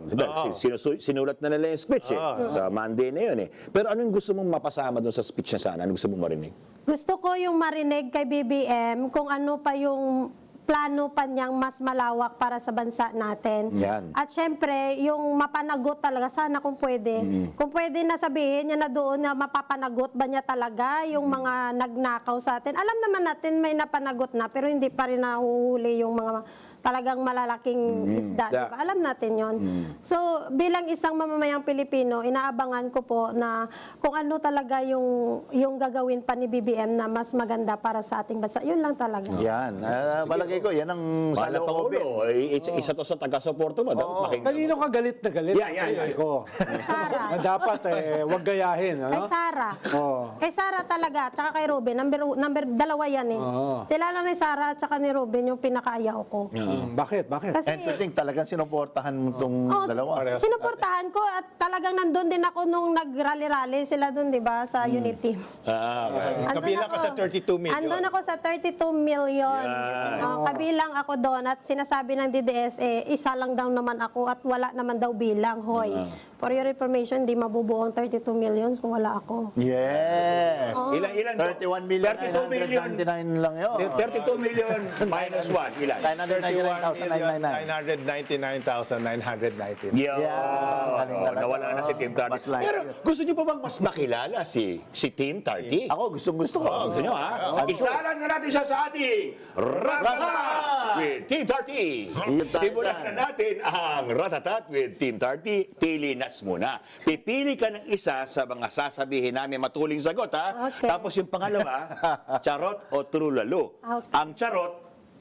sinulat na nila yung speech sa Monday na yun eh. Pero anong gusto mong mapasama doon sa speech na sana? Anong gusto mong marinig? Gusto ko yung marinig kay BBM kung ano pa yung plano pa niyang mas malawak para sa bansa natin. Yan. At syempre, yung mapanagot talaga, sana kung pwede. Kung pwede na sabihin niya na doon na mapapanagot ba niya talaga yung mga nagnakaw sa atin. Alam naman natin may napanagot na, pero hindi pa rin nahuhuli yung mga talagang malalaking isda. Yeah. Diba? Alam natin yon. So, bilang isang mamamayang Pilipino, inaabangan ko po na kung ano talaga yung gagawin pa ni BBM na mas maganda para sa ating bansa. Yun lang talaga. Yan. Palagay ko, yan ang Mahal na saloobin. Pangulo, isa to sa taga-suporto mo. Dapat pakinggan. Kanino ka galit na galit? Yan. Ko. Sara. Na dapat wag gayahin. Kay Ano? Sara. Oo. Kay Sara talaga, tsaka kay Ruben. Number dalawa yan eh. Oo. Sila lang ni Sara at tsaka ni Ruben yung pinakaayaw ko. Bakit? Kasi, And to think, talagang sinuportahan mo itong dalawa. sinuportahan ko at talagang nandun din ako nung nag-rally-rally sila dun, di ba, sa unit team. Andun Kabilang ka ako. sa 32 million. Andun ako sa 32 million. Kabilang ako doon at sinasabi ng DDS, isa lang daw naman ako at wala naman daw bilang. Hoy, for your information, di mabubuo ang 32 millions kung wala ako. Yes. Ilan? 31 million, 32 million. 999 lang yun. 32 million minus 1. Ilan? 999,999. Yeah. Galing talaga. Nawala na si Team Tarty. Mas like Pero it. gusto niyo pa bang mas makilala si Team Tarty? Ako, gustong-gusto ko. Gusto niyo, ha? Isalan na natin siya sa ating Ratatat with Team Tarty. Simulan na natin ang Ratatat with Team Tarty. Pili nuts muna. Pipili ka ng isa sa mga sasabihin namin matuling sagot, ha? Okay. Tapos yung pangalawa, charot o true lalo. Okay. Ang charot,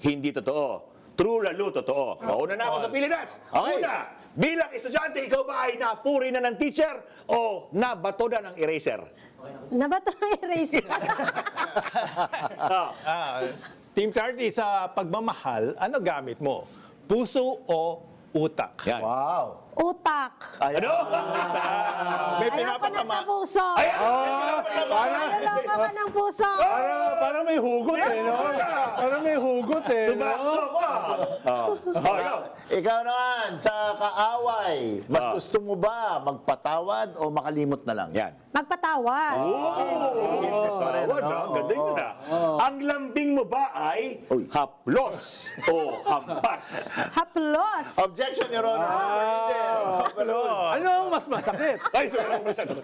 hindi totoo. True lalo, totoo. Mauna na ako sa pili nuts. Okay. Una, bilang estudyante, ikaw ba ay napuri na ng teacher o nabato na ng eraser? Nabato ng eraser. Team 30, sa pagmamahal, ano gamit mo? Puso o utak? Yan. Wow. Utak. Ano? May Ayoko na sa puso. Naloloko ka ng puso. Parang may hugot eh, no? Parang may hugot eh, no? Sumakto ka. Ikaw. Ikaw naman, sa kaaway, mas gusto mo ba magpatawad o makalimot na lang? Yan. Magpatawad. Tawad na. Ganda yun na. Ang lambing mo ba ay haplos o hampas? Haplos. Objection, Your Honor. Ano ang mas masakit? Ay, sorry.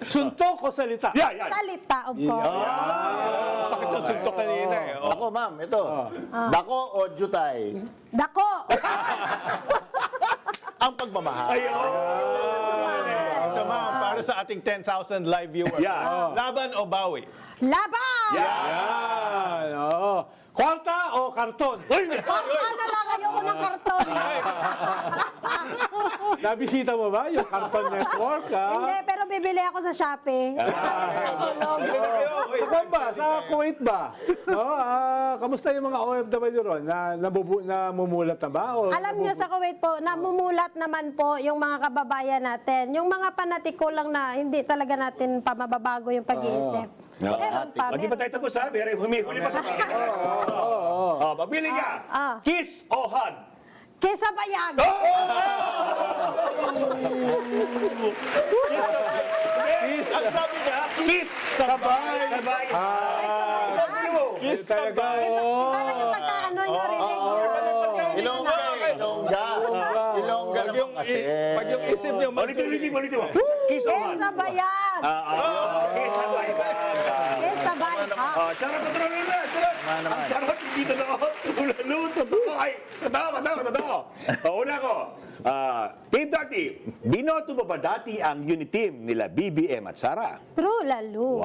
Suntok o salita? Yan, yan. Salita, of course. Sakit ang suntok kanina eh. Oh. Ako, ma'am, ito. Dako o jutay? Dako. Ang pagmamahal. Ito ma'am, para sa ating 10,000 live viewers. Yeah. Laban o bawi? Laban. Yan, oo. Kwarta o karton? Ano lang, ayoko ng karton. Nabisita mo ba yung Cartoon Network? Hindi, pero bibili ako sa Shopee. Sabi ko ng tulong. Sa Guam ba? Sa Kuwait ba? No? Kamusta yung mga OFW ron? Namumulat na ba? O Alam nyo sa Kuwait po, namumulat naman po yung mga kababayan natin. Yung mga panatiko lang na hindi talaga natin pa mababago yung pag-iisip. Meron pa. Hindi pa tayo tapos, ha? Pero humihuli pa sa mabili ka. Kiss o hug? Kesa bayag. Ang sabi niya, Kiss! Sabay! Sabay! kiss ka ba? Iba lang yung pagkaano nyo, rinig nyo. Ilongga. Ilongga Pag naman yung, kasi. pag yung isip niyo, Ulitin mo. Kiss o hug? Kesa bayag. Kiss o hug? Kesa bayag. Charot na trono na! Charot! Ang charot, hindi totoo. Lalo, totoo. Ay, totoo. Una ko, Team 30, binoto mo ba dati ang unit team nila BBM at Sara? True, lalo.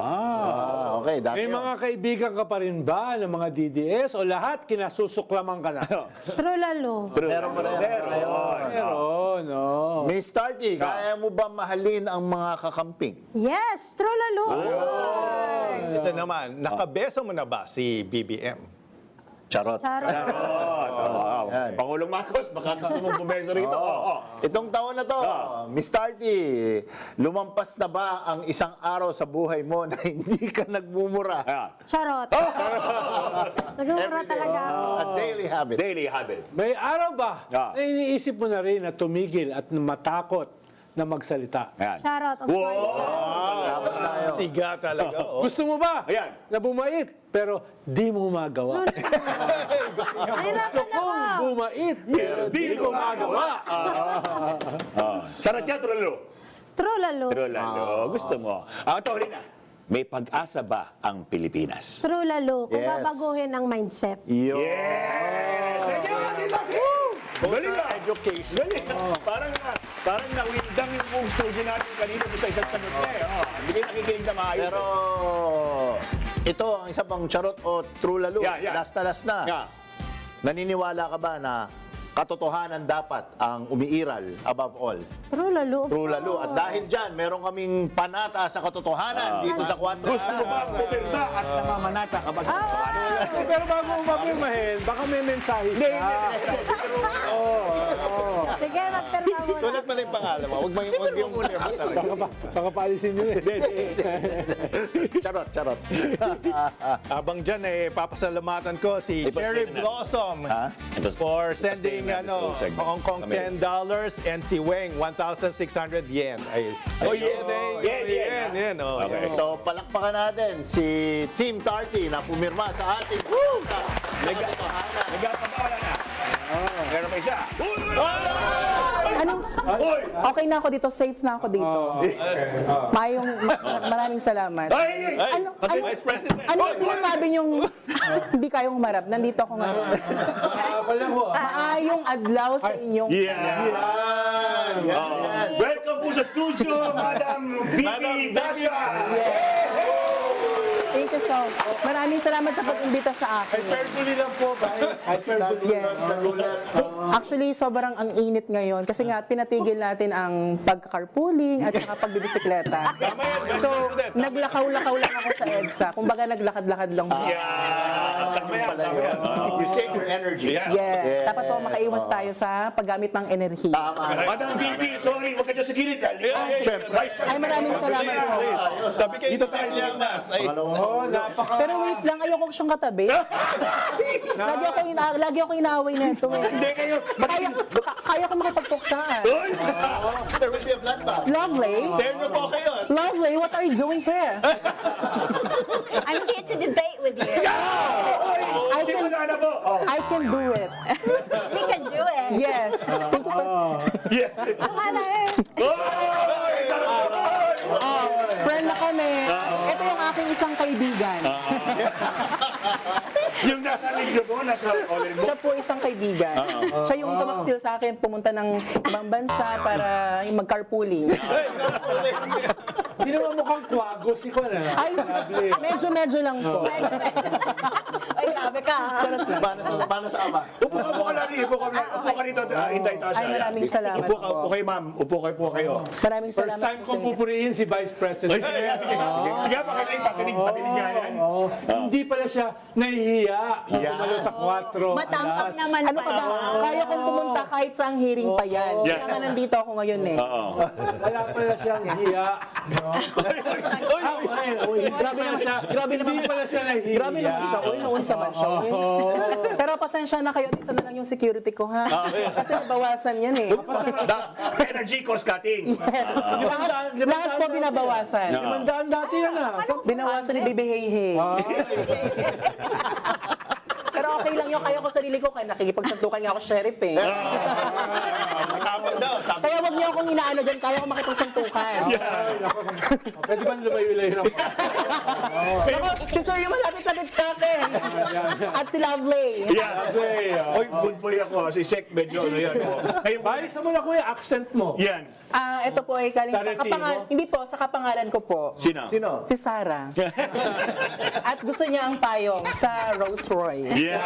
Okay, dati may yun. mga kaibigan ka pa rin ba ng mga DDS o lahat kinasusuklaman ka na? True, lalo. Meron pa rin. Meron, no. Miss Tarty, kaya mo ba mahalin ang mga kakamping? Yes, true, lalo. ito naman, nakabeso mo na ba si BBM? Charot. Charot. Yan. Pangulong Marcos, baka gusto mong bumesa rito. Itong taon na to, Miss Tarty, lumampas na ba ang isang araw sa buhay mo na hindi ka nagmumura? Charot. Nagmumura talaga ako. A daily habit. Daily habit. May araw ba na iniisip mo na rin na tumigil at matakot na magsalita? Yan. Charot. Of course. Siga talaga. Oh. Gusto mo ba Ayan. na bumait pero di mo magawa? Nahirapan ako. Bumait pero di ko magawa. Sarap yan, Trulalo. True, lalo. Trulalo. Gusto mo. Ito, huli na. May pag-asa ba ang Pilipinas? True, lalo. Kung Yes. babaguhin ang mindset. Yo. Yes! Galing ka! Education. Galing! Parang nawindang yung buong studio natin kanina sa isang tanong niya. Hindi kayo nakikinig na maayos. Pero ito, ang isa pang charot o true lalo. Yeah. Last na. Yeah. Naniniwala ka ba na katotohanan dapat ang umiiral above all. True lalo. True lalo. At dahil dyan, meron kaming panata sa katotohanan dito sa 4. Gusto mo ba pumirma at namamanata ka ba sa Pero bago mo mapirmahin, baka may mensahe ka. Sige, magpirma muna. Sulat mo na yung pangalan mo. Huwag yung Baka paalisin nyo eh. Charot, charot. Habang dyan, papasalamatan ko si Cherry Blossom for sending Hong Kong $10 and si Weng 1,600 yen. Yen. Okay. So, palakpakan natin si Team Tarty na pumirma sa ating katotohanan. Nagkakabala na. Meron pa isa. Anong, okay na ako dito, safe na ako dito. Maraming salamat. Vice President. Ano yung sinasabi niyong hindi kayo humarap? Nandito ako ngayon. Maayong adlaw sa inyong Welcome po sa studio, Madam Vivi Dasha. Thank you so much. Maraming salamat sa pag-imbita sa akin. Hyperbole lang po ba? Hyperbole. Yes. Actually, sobrang ang init ngayon kasi nga pinatigil natin ang pag-carpooling at saka pagbibisikleta. So, naglakaw-lakaw lang ako sa EDSA. Kumbaga, naglakad-lakad lang po. You save your energy. Yes. Dapat po makaiwas tayo sa paggamit ng enerhiya. Madam Vivi, sorry, huwag ka dyan sa gilid. Ay, maraming salamat po. Sabi kayo dito tayo mas. Pero wait lang, ayoko siyang katabi. Lagi ako inaaway na ito. Hindi kayo. Kaya ko makipagpuksaan. There will be a bloodbath. Lovely. There na po kayo. Lovely, what are you doing here? I'm here to debate with you. I can do it. We can do it. Yes. Thank you for... Friend na kami. Ito yung aking isang kaibigan. Yung nasa lindo mo, nasa collar mo. Siya po isang kaibigan. Siya yung tumaksil sa akin, pumunta ng ibang bansa para yung mag-carpooling. Hindi naman mukhang kwagos si Kwan. Ay, medyo lang po. Ay, grabe ka. Paano sa ama? Upo ka lang, upo ka rito, Inday Tasha. Ay, maraming salamat Upo po. kayo, ma'am. Upo kayo. Maraming First salamat time po sa kong inyo. pupurihin si Vice President. Sige, patinig nga yan. Hindi pala siya nahihiya. Tumalo sa 4. Matampak alas. naman Ano ka ba? Kaya kong pumunta kahit sa ang hearing pa yan. Kaya nga nandito ako ngayon eh. Wala pala siyang hiya. No? Grabe naman siya. Hindi pala siya nahihiya. Grabe naman siya. Uy, naunsa man siya. Uy. Pero pasensya na kayo. Isa na lang yung security ko, ha? Kasi nabawasan yan eh. Energy cost cutting. Yes. Lahat po binabawasan. 500 dati yan ah. Binawasan ni Bibi Hey Hey. Pero okay lang yun. Kaya ko sarili ko. Kaya nakikipagsantukan nga ako sheriff eh. Kaya wag niyo akong inaano dyan. Kaya ko makipagsantukan. Pwede ba lumayo-layo ng Ako, si Sir yung malapit-lapit sa akin. At si Lovely. Oy, good boy ako. Si Sek, medyo ano yan. Bayos mo na kuya, accent mo. Yan. Ito po ay galing sa Tarantino? kapangalan. Hindi po, sa kapangalan ko po. Sino? Si Sarah. At gusto niya ang payong sa Rolls Royce. Yeah.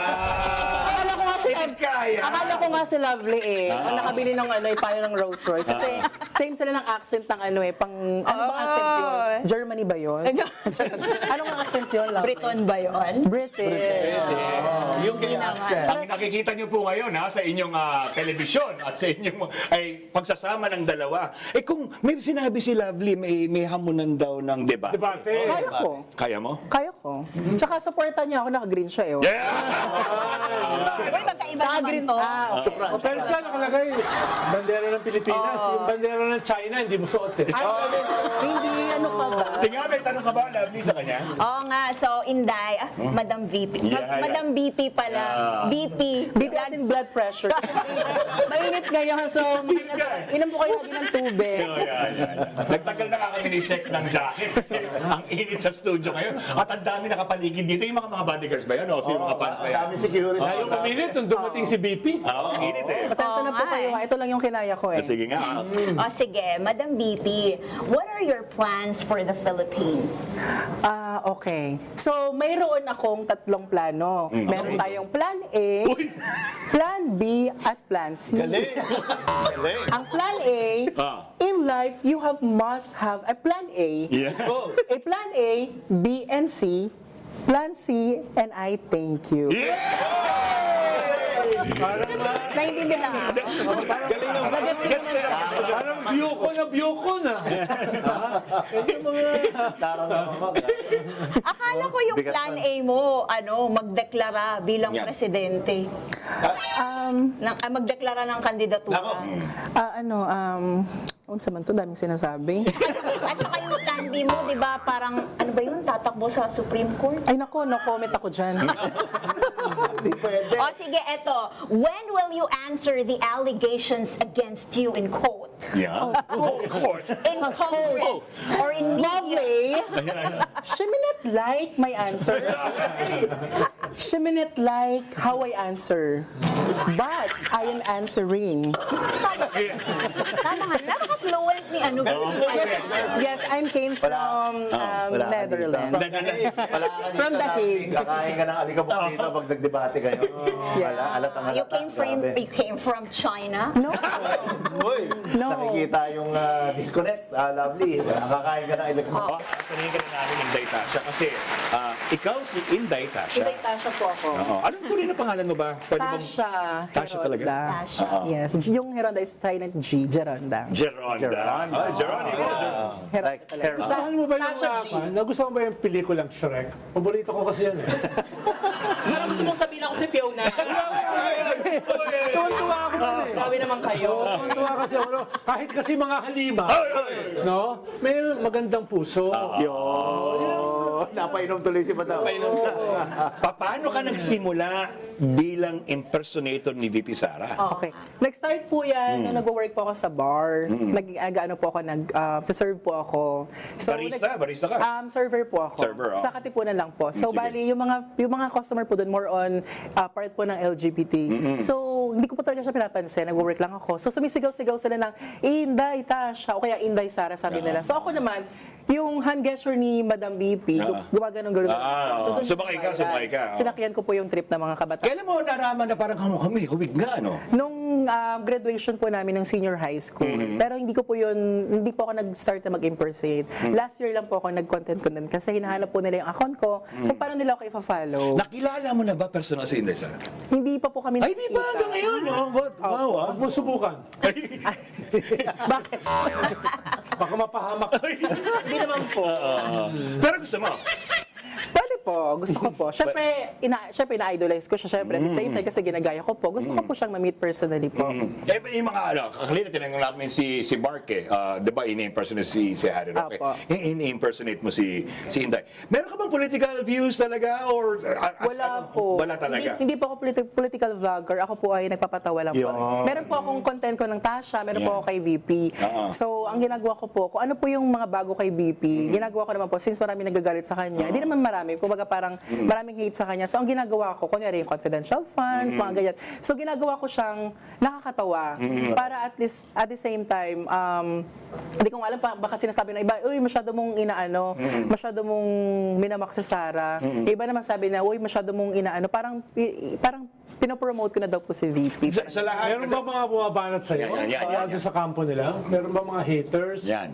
Akala ko nga si Lovely eh. Ang nakabili ng payong ng Rolls Royce. Kasi same sila ng accent ng ano bang accent yun? Germany ba yun? Anong accent yun, Lovely? Briton ba yun? British. UK accent. Ang nakikita niyo po ngayon sa inyong telebisyon at sa inyong ay pagsasama ng dalawa. Eh kung may sinabi si Lovely, may hamunan daw ng debate. Debate. Kaya ko. Kaya mo? Kaya ko. Tsaka supportan niya ako, naka-green siya eh. Uy, magkaiba naman Naka-green. to. Pero siya nakalagay, bandera ng Pilipinas, yung bandera ng China, hindi mo suot eh. Ay, hindi, ano pa ba? Tingnan, may tanong ka ba, Lovely, sa kanya? Oo nga, so Inday, Madam VP. Yeah. Madam BP pala. BP. BP as in blood pressure. Mainit ngayon, so inom po kayo lagi ng tubig. Nagtagal na nga kami ni Sek ng jacket. Ang init sa studio ngayon. At ang dami nakapaligid dito. Yung mga bodyguards ba yan? O yung mga fans ba yan? Dami security. Ayaw pumilit nung dumating si BP. Oo, ang init eh. Pasensya na po Oo, kayo, nga ha? Ito lang yung kinaya ko eh. Sige nga. O sige, Madam BP, what are your plans for the the Philippines? Okay. So, mayroon akong tatlong plano. Meron tayong plan A, plan B, at plan C. Galing. Galing. Ang plan A, in life, you must have a plan A. A plan A, B, and C. Plan C, and I thank you. Naintindihan na. Galing ng Parang biyoko na. Yung mga... Akala ko yung plan A mo, magdeklara bilang presidente. Magdeklara ng kandidatura. Unsa man to, daming sinasabi. At saka yung plan B mo, di ba, parang, ano ba yun, tatakbo sa Supreme Court? Ay nako, no comment ako dyan. Hindi pwede. O sige, eto. When will you answer the allegations against you in court? Yeah. Court. In Congress or in media? Lovely. She may not like my answer. She may not like how I answer. But I am answering. Tama nga, napaka-fluent ni ano. Yes, I came from Netherlands. From The Hague. Kakain ka ng alikabok dito pag nagdebate kayo. Halatang halata. You came from China? No. Uy, No. nakikita yung disconnect. Lovely. Kakain ka ng alikabok. Tanungin ka na namin Inday Tasha kasi ikaw si Inday Tasha. Inday Tasha po ako. Anong tuloy na pangalan mo ba? Pwede bang... Tasha. Tasha talaga? Heronda. Tasha. Yes. Yung Heronda is silent G. Geronda. Geronda. Geronimo. Heronda talaga. Gusto mo ba yung Tasha G. nagustuhan mo ba yung pelikulang Shrek? Paborito ko kasi yan eh. Gusto mong sabihin ako si Fiona. Tuwan-tuwa ako nun eh. Grabe naman kayo. Tuwan-tuwa kasi ako. Kahit kasi mga halima, no? May magandang puso. Napainom tuloy si Madam. Paano ka nagsimula bilang impersonator ni VP Sara? Okay. Nag-start po yan nung nag-work po ako sa bar. Nag-serve po ako. So, Barista ka? Server po ako. Server, oh. Sa Katipunan lang po. So, Sige. bali, yung mga customer po doon, more on part po ng LGBT. So, hindi ko po talaga siya pinapansin. Nag-work lang ako. So, sumisigaw-sigaw sila ng Inday Tasha o kaya Inday Sara, sabi nila. So, ako naman, yung hand gesture ni Madam BP, gumaganon-ganon. doon sumakay ka. Sinakyan ko po yung trip ng mga kabataan. Kailan mo naraman na parang kami, huwig nga, no? Nung graduation po namin ng senior high school. Pero hindi ko po yun, hindi po ako nag-start na mag-impersonate. Last year lang po ako nag-content kasi hinahanap po nila yung account ko kung paano nila ako i-follow. Nakilala mo na ba personal si Inday Sara? Hindi pa po kami Ay, di ba hanggang ngayon? Wow, Huwag mo subukan. Bakit? Baka mapahamak. Hindi naman po. Pero gusto mo? Pwede po, gusto ko po. Siyempre, ina-idolize ko siya. Siyempre, at the same time, kasi ginagaya ko po. Gusto ko po siyang ma-meet personally po. Yung mga kanina tinanong namin si Mark di ba ini-impersonate si Harry Roque? Apo. Ini-impersonate mo si Inday. Meron ka bang political views talaga or Wala po. Wala talaga. Hindi po ako political vlogger. Ako po ay nagpapatawa lang po. Meron po akong content ko ng Tasha, meron po ako kay VP. So, ang ginagawa ko po, kung ano po yung mga bago kay VP, ginagawa ko naman po, since marami nagagalit sa kanya, hindi naman marami. Kumbaga parang maraming hate sa kanya. So, ang ginagawa ko, kunyari yung confidential funds, mga ganyan. So, ginagawa ko siyang nakakatawa para at least, at the same time, hindi ko nga alam bakit sinasabi ng iba, uy, masyado mong inaano, masyado mong minamak sa Sara. Iba naman sabi na, uy, masyado mong inaano. Parang pinopromote ko na daw po si VP. Sa lahat. Meron ba mga bumabanat sa'yo? Yan. Doon sa kampo nila? Meron ba mga haters? Yan.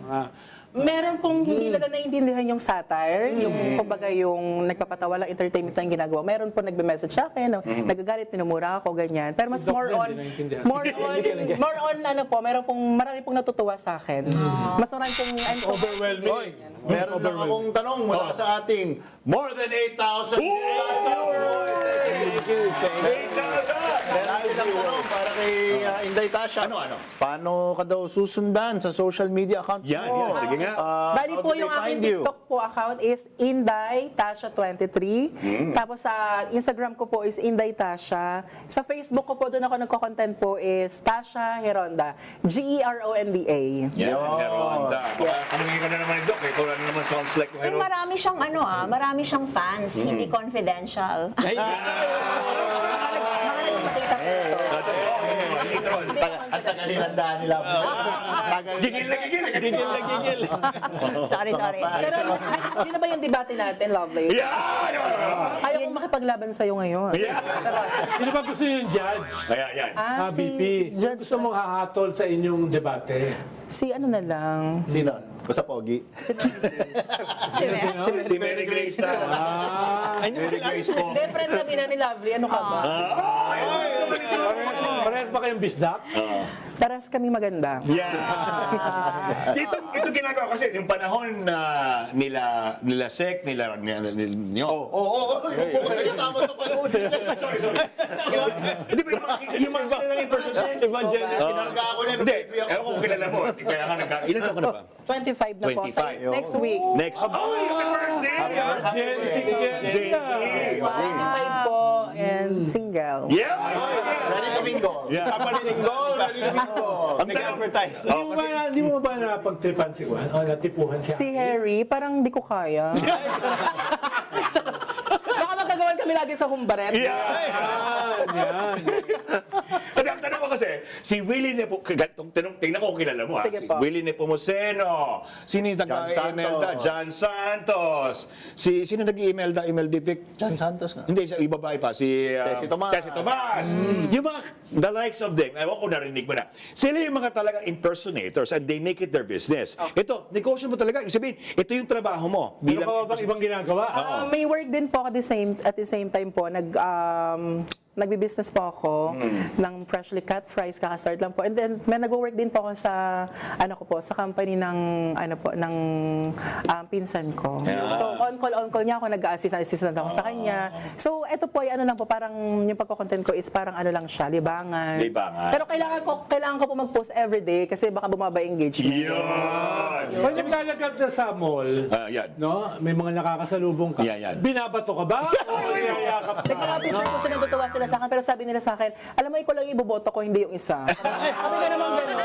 Meron pong hindi nila naiintindihan yung satire, yung kumbaga yung nagpapatawa lang entertainment na yung ginagawa. Meron po nagbe-message sa akin, nagagalit, pinumura ako, ganyan. Pero mas more on ano po, marami pong natutuwa sa akin. Mas marami pong I'm so Overwhelming. Hoy, meron lang akong tanong mula sa ating more than 8,000 Thank you. Meron lang tanong para kay Inday Tasha. Ano? Paano ka daw susundan sa social media accounts mo? Sige nga. Bali po yung aking TikTok po account is Inday Tasha 23. Tapos sa Instagram ko po is Inday Tasha. Sa Facebook ko po doon ako nagko-content po is Tasha Heronda. Geronda. Yan, Heronda. Tanungin ko na naman ito, kaya kung ano naman sounds like Ay, marami siyang marami siyang fans, hindi confidential. Ang tagalinandaan nila. Gigil na gigil. Gigil na gigil. Sorry. Pero yun na ba yung debate natin, Lovely? Yan! Ayaw kong makipaglaban sa'yo ngayon. Sino ba gusto yung judge? Ayan, yan. BP. Sino Judge, gusto mong hahatol sa inyong debate? si ano na lang. Sino? Basta pogi. Si Si Mary Grace na. Ay, hindi ko Hindi, friend kami na ni Lovely. Ano ka ba? Parehas ba kayong bisdak? Paras kami maganda. Ito ginagawa kasi yung panahon na nila Sek, nila nyo. Oo. Kasama sa panood. Sorry. Hindi ba yung mga kilalang impersonation? Evangelist. Pinarga ako na. Hindi, ewan ko kung kilala mo. Kaya ka ilan taon ka na ba? 25 na po. 25. Next week. Next. Oh, happy birthday! Gen Z. 25 po and single. Yeah! Ready to mingle. Kapanininggol. Ang Nag-advertise. Di mo ba napagtripan si Juan? O natipuhan siya? Si Harry, parang di ko kaya. Baka magkagawan kami lagi sa humbaret. Yan. At ang tanong ko kasi, si Willie tingnan ko kung kilala mo ha. Sige Si po. Willie Nepomuceno. Sino yung taga-Imelda? John Santos. Sino nag-i-Imelda? Imelda Pic? John Santos nga. Hindi, sa iba babae pa. Si Tessie Tomas. Tessie Tomas. Yung mga, the likes of them, ewan ko narinig mo na. Sila yung mga talagang impersonators and they make it their business. Ito, negosyo mo talaga. Ibig sabihin, ito yung trabaho mo. Ano pa ba bang ibang ginagawa? May work din po ako at the same time po. Nagbi-business po ako ng freshly cut fries, kaka-start lang po. And then may nag-work din po ako sa sa company ng pinsan ko. So on call niya ako, nag-assistant ako sa kanya. So ito po ay lang po, parang yung pagko-content ko is parang lang siya, libangan. Libangan. Pero kailangan ko po mag-post everyday kasi baka bumaba engagement. Yun! Pag naglalagab na sa mall, Yan. no? May mga nakakasalubong ka. Yan. Binabato ka ba? O niyayakap ka? Nagka-picture ko sila, natutuwa sila sa akin, pero sabi nila sa akin, alam mo, ikaw lang iboboto ko, hindi yung isa. Sabi na naman gano'n.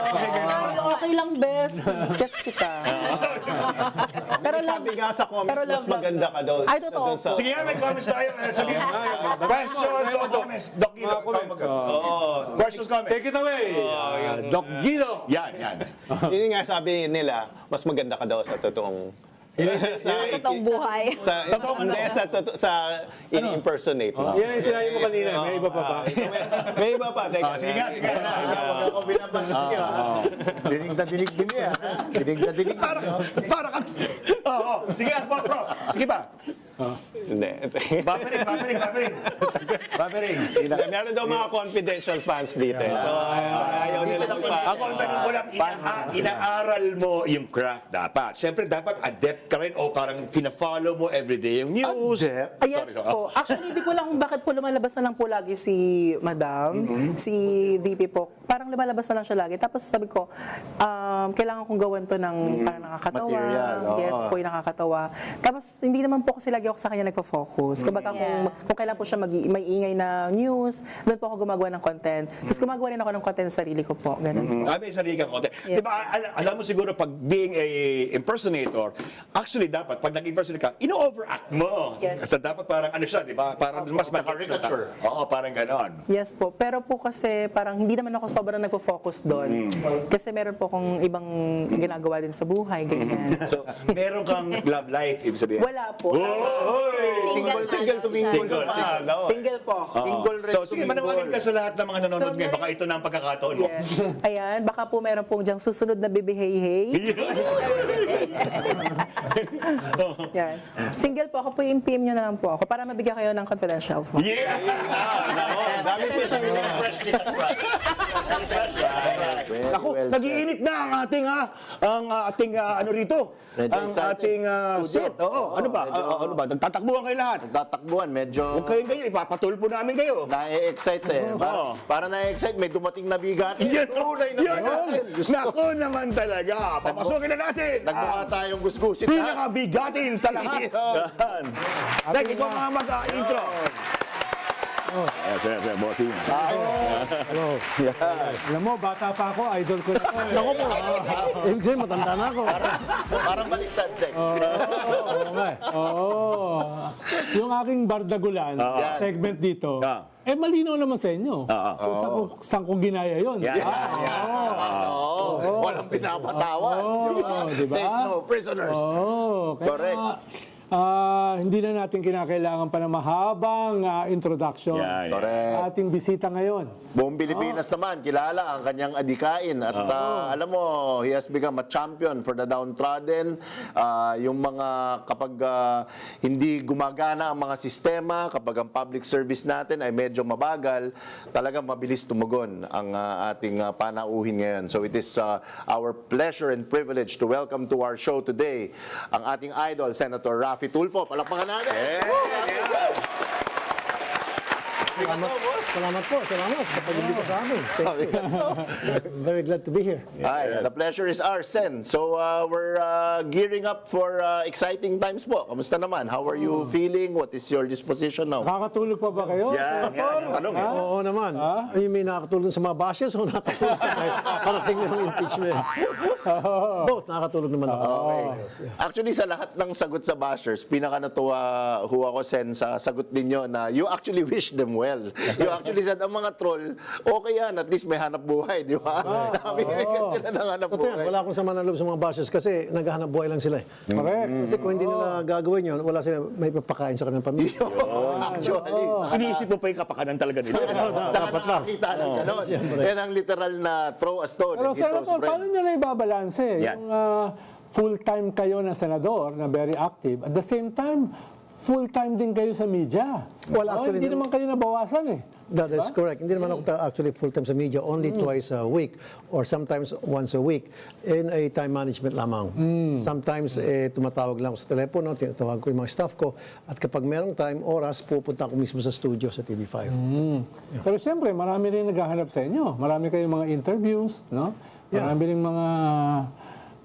Okay lang, best. Gets kita. Pero sabi nga sa comments, mas maganda ka daw. Ay, totoo Doon sa- po. Sige nga, may comments tayo. Sabi questions or comments? Doc Guido. Questions, comments. Take it away, Doc Guido. Yan. Yun nga sabi nila, mas maganda ka daw sa totoong Totoong buhay. sa ini-impersonate mo. Yan yung sinabi mo kanina. May iba pa ba? May iba pa, teka. Sige nga. Huwag ako binabas niyo. Dinig na dinig din niya. Dinig na dinig din niyo. Para ka. Oo. Sige, bro. Sige pa. Hindi. Buffering. Meron daw mga confidential fans dito. So, ayaw nila magpa... Ako ang tanong ko lang, inaaral mo yung craft dapat. Siyempre, dapat adept ka rin o parang pina-follow mo everyday yung news. Yes po. Actually, di ko lang bakit po lumalabas na lang po lagi si Madam, si VP po. Parang lumalabas na lang siya lagi. Tapos sabi ko, kailangan kong gawan to ng parang nakakatawa. Material, oo. Yes po, yung nakakatawa. Tapos hindi naman po kasi lagi ako sa kanya nagpo-focus. Kumbaga kung kailan po siya may ingay na news, doon po ako gumagawa ng content. Tapos gumagawa rin ako ng content sa sarili ko po. Ganun. May sarili kang konti. Yes. Diba, alam mo siguro pag being a impersonator, actually dapat, pag nag-impersonate ka, ino-overact mo. Yes. So dapat parang ano siya, di ba? Parang mas caricature. Oo, parang ganon. Yes po. Pero po kasi parang hindi naman ako sobrang nagpo-focus doon. Kasi meron po akong ibang ginagawa din sa buhay, ganyan. So, meron kang love life, ibig sabihin. Wala po. Single to mingle. Single. Single po. So, sige, manawagan ka sa lahat ng mga nanonood ngayon. Baka ito na ang pagkakataon mo. Yes. Ayan, baka po meron pong diyang susunod na bibihey-hey. Yan. Single po ako po, i-PM nyo na lang po ako para mabigyan kayo ng confidential phone. Yeah! Dami po sa Ako, nag-iinit na ang ating ano rito. Medyo Ang excited. ating set. Oo, ano ba? Ano ba? Nagtatakbuhan kayo lahat. Tatakbuhan, medyo Huwag kayong ganyan, ipapatulpo namin kayo. na-excite eh. Para na-excite, may dumating na bigat. Tunay na bigatin. Nako naman talaga. Papasukin na natin. Nagmukha tayong gusgusit. Pinakabigatin sa lahat. Yan. Teka, ikaw mga mag-intro. Sir, bossing. Alam mo, bata pa ako, idol ko na. Ako po. MJ, matanda na ako. Parang baliktad, Sek. Oo. yung aking bardagulan, segment dito, malinaw naman sa inyo. Kung saan ko ginaya yun. Walang pinapatawan. Diba? Take no prisoners. Kaya, Correct. hindi na natin kinakailangan pa ng mahabang introduction. Correct. Ating bisita ngayon. Buong Pilipinas naman, kilala ang kanyang adikain. At alam mo, he has become a champion for the downtrodden. Yung mga kapag hindi gumagana ang mga sistema, kapag ang public service natin ay medyo mabagal, talagang mabilis tumugon ang ating panauhin ngayon. So it is our pleasure and privilege to welcome to our show today ang ating idol, Senator Raffy Tulfo. Palakpakan natin! Salamat po. Salamat sa pag-imbita sa amin. Very glad to be here. The pleasure is ours, Sen. So we're gearing up for exciting times po. Kamusta naman? How are you feeling? What is your disposition now? Nakakatulog pa ba kayo? Oo naman. You mean nakakatulog sa mga bashes o nakakatulog parating ng impeachment? Both nakakatulog naman ako. Actually, sa lahat ng sagot sa bashers, pinaka natuwa ho ako, Sen, sa sagot ninyo na you actually wish them well. You actually said, ang mga troll, okay yan, at least may hanap buhay, di ba? Nakabigyan sila ng hanap Totoo yan, buhay. wala akong sama ng loob sa mga bashes kasi naghahanap buhay lang sila. Correct. Kasi kung hindi nila gagawin yun, wala sila may papakain sa kanilang pamilya. Actually, Iniisip mo pa yung kapakanan talaga nila. saan ka nakakita ng ganon? Yan ang literal na throw a stone. Pero and he throws Senator, bread. paano nyo na ibabalanse? Yan. Yung full-time kayo na senador, na very active, at the same time, full-time din kayo sa media. Well, actually, hindi naman kayo nabawasan eh. That is correct. Hindi naman ako actually full-time sa media, only twice a week or sometimes once a week in a time management lamang. Sometimes tumatawag lang ako sa telepono, tinatawag ko yung mga staff ko at kapag merong time, oras, pupunta ako mismo sa studio sa TV5. Pero siyempre, marami rin naghahanap sa inyo. Marami kayong mga interviews, no? Marami rin mga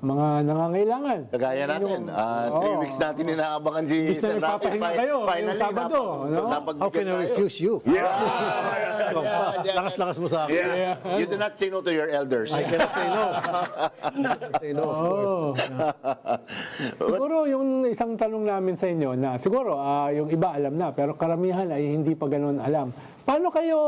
nangangailangan. Kagaya natin, 3 weeks natin inaabangan si Gusto Sen. Raffy. nagpapahinga kayo ngayong Sabado, no? How can I refuse you? Lakas-lakas mo sa akin. You do not say no to your elders. I cannot say no. I cannot say no, of course. Siguro yung isang tanong namin sa inyo na siguro yung iba alam na pero karamihan ay hindi pa ganoon alam. Paano kayo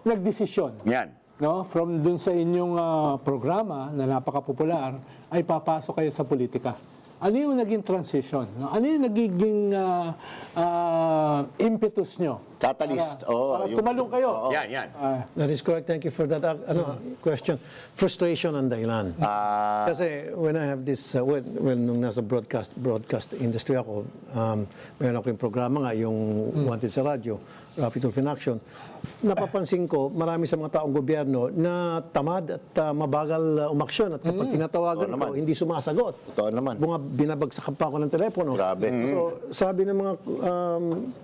nagdesisyon? Yan. No, from dun sa inyong programa na napaka-popular ay papasok kayo sa politika. Ano yung naging transition? No? Ano yung nagiging impetus nyo? Catalyst. Para tumalong kayo. Yan. That is correct. Thank you for that question. Frustration ang dahilan. Kasi when I have this, when nung nasa broadcast industry ako, meron ako yung programa nga, yung Wanted sa radyo, Raffy Tulfo in Action, napapansin ko, marami sa mga taong gobyerno na tamad at mabagal umaksyon. At kapag tinatawagan ko, hindi sumasagot. Totoo naman. Binabagsakan pa ako ng telepono. Grabe. So, sabi ng mga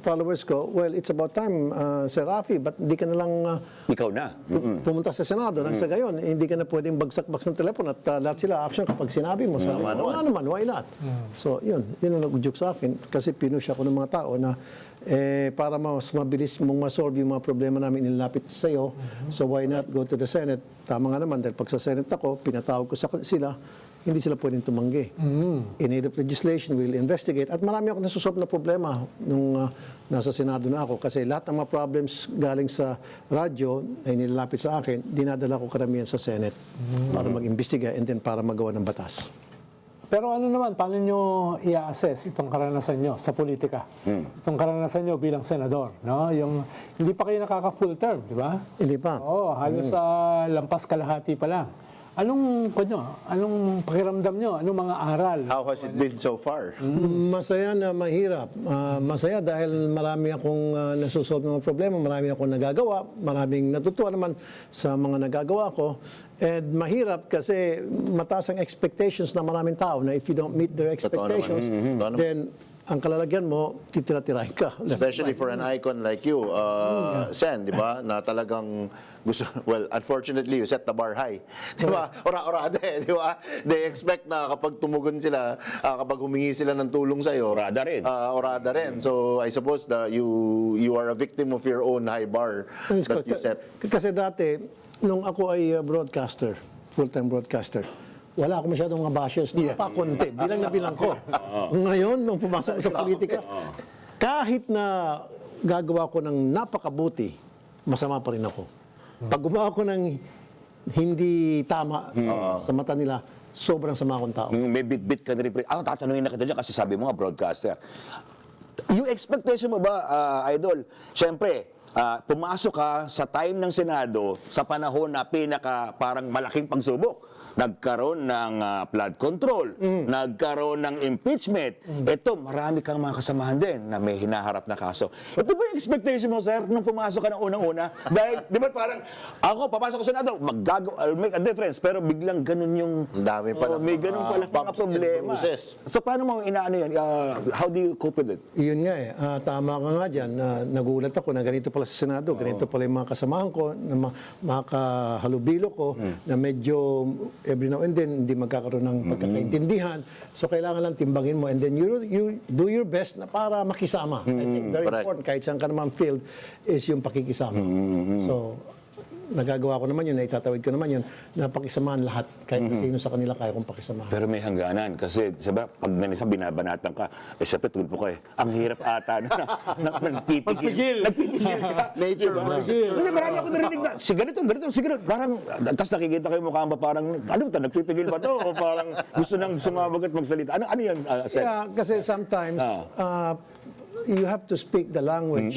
followers ko, well, it's about time, Sir Raffy, ba't hindi ka na lang Ikaw na. pumunta sa Senado nang sa gayon, hindi ka na pwedeng bagsak-baks ng telepono at lahat sila action kapag sinabi mo. Sabi ko, wala naman, why not? So, yun ang nag-joke sa akin kasi pinush ako ng mga tao na para mas mabilis mong masolve yung mga problema namin inilapit sa iyo. So why not go to the Senate? Tama nga naman, dahil pag sa Senate ako, pinatawag ko sila, hindi sila pwedeng tumanggi. In need of legislation, we'll investigate. At marami akong nasusolve na problema nung nasa Senado na ako. Kasi lahat ng mga problems galing sa radyo ay nilalapit sa akin, dinadala ko karamihan sa Senate para mag-imbestiga and then para magawa ng batas. Pero ano naman, paano nyo i-assess itong karanasan nyo sa politika? Itong karanasan nyo bilang senador, no? Yung hindi pa kayo nakaka-full term, di ba? Hindi pa. Oo, halos lampas kalahati pa lang. Anong pakiramdam nyo? Anong mga aral? How has it been so far? Masaya na mahirap. Masaya dahil marami akong nasusolve ng mga problema, marami akong nagagawa, maraming natutuwa naman sa mga nagagawa ko. And mahirap kasi mataas ang expectations ng maraming tao na if you don't meet their expectations, then ang kalalagyan mo, titira-tirahin ka. Especially for an icon like you, Sen, di ba? Na talagang gusto, well, unfortunately, you set the bar high. Di ba? Ora-orada eh, di ba? They expect na kapag tumugon sila, kapag humingi sila ng tulong sa'yo, Orada rin. Orada rin. So, I suppose that you are a victim of your own high bar that you set. Kasi dati, nung ako ay broadcaster, full-time broadcaster, wala ako masyadong mga bashers. Napakonti. Bilang na bilang ko. Ngayon, nung pumasok ko sa politika, kahit na gagawa ko ng napakabuti, masama pa rin ako. Pag gumawa ko ng hindi tama sa mata nila, sobrang sama akong tao. May bit-bit ka na rin. Tatanungin na kita dyan kasi sabi mo nga, broadcaster. Yung expectation mo ba, Idol? Siyempre, pumasok ka sa time ng Senado sa panahon na parang malaking pagsubok. Nagkaroon ng flood control, nagkaroon ng impeachment. Ito, marami kang mga kasamahan din na may hinaharap na kaso. Ito ba yung expectation mo, sir, nung pumasok ka ng unang-una? Dahil, di ba parang, ako, papasok ko sa Senado, I'll make a difference. Pero biglang ganun yung... Ang dami pa may ganun pala mga problema. So, paano mo inaano yan? How do you cope with it? Yun nga eh. Tama ka nga dyan. Nagulat ako na ganito pala sa Senado, ganito pala yung mga kasamahan ko, na mga kahalubilo ko, na medyo every now and then hindi magkakaroon ng pagkakaintindihan. So kailangan lang timbangin mo and then you do your best na para makisama. I think very important kahit saan ka naman field is yung pakikisama. So nagagawa ko naman yun, naitatawid ko naman yun, na pakisamahan lahat, kahit sino sa kanila kaya kong pakisamahan. Pero may hangganan kasi, sabi, pag ganisa binabanatan ka, syempre tulpo ka eh. Ang hirap ata na nagpipigil. Nagpipigil ka. Nature versus Kasi marami ako narinig na, si ganito, parang, tapos nakikita ko yung mukha ba parang, ano ba ito, nagpipigil ba to? O parang gusto nang sumabog at magsalita. Ano yan, Seth? Yeah, kasi sometimes you have to speak the language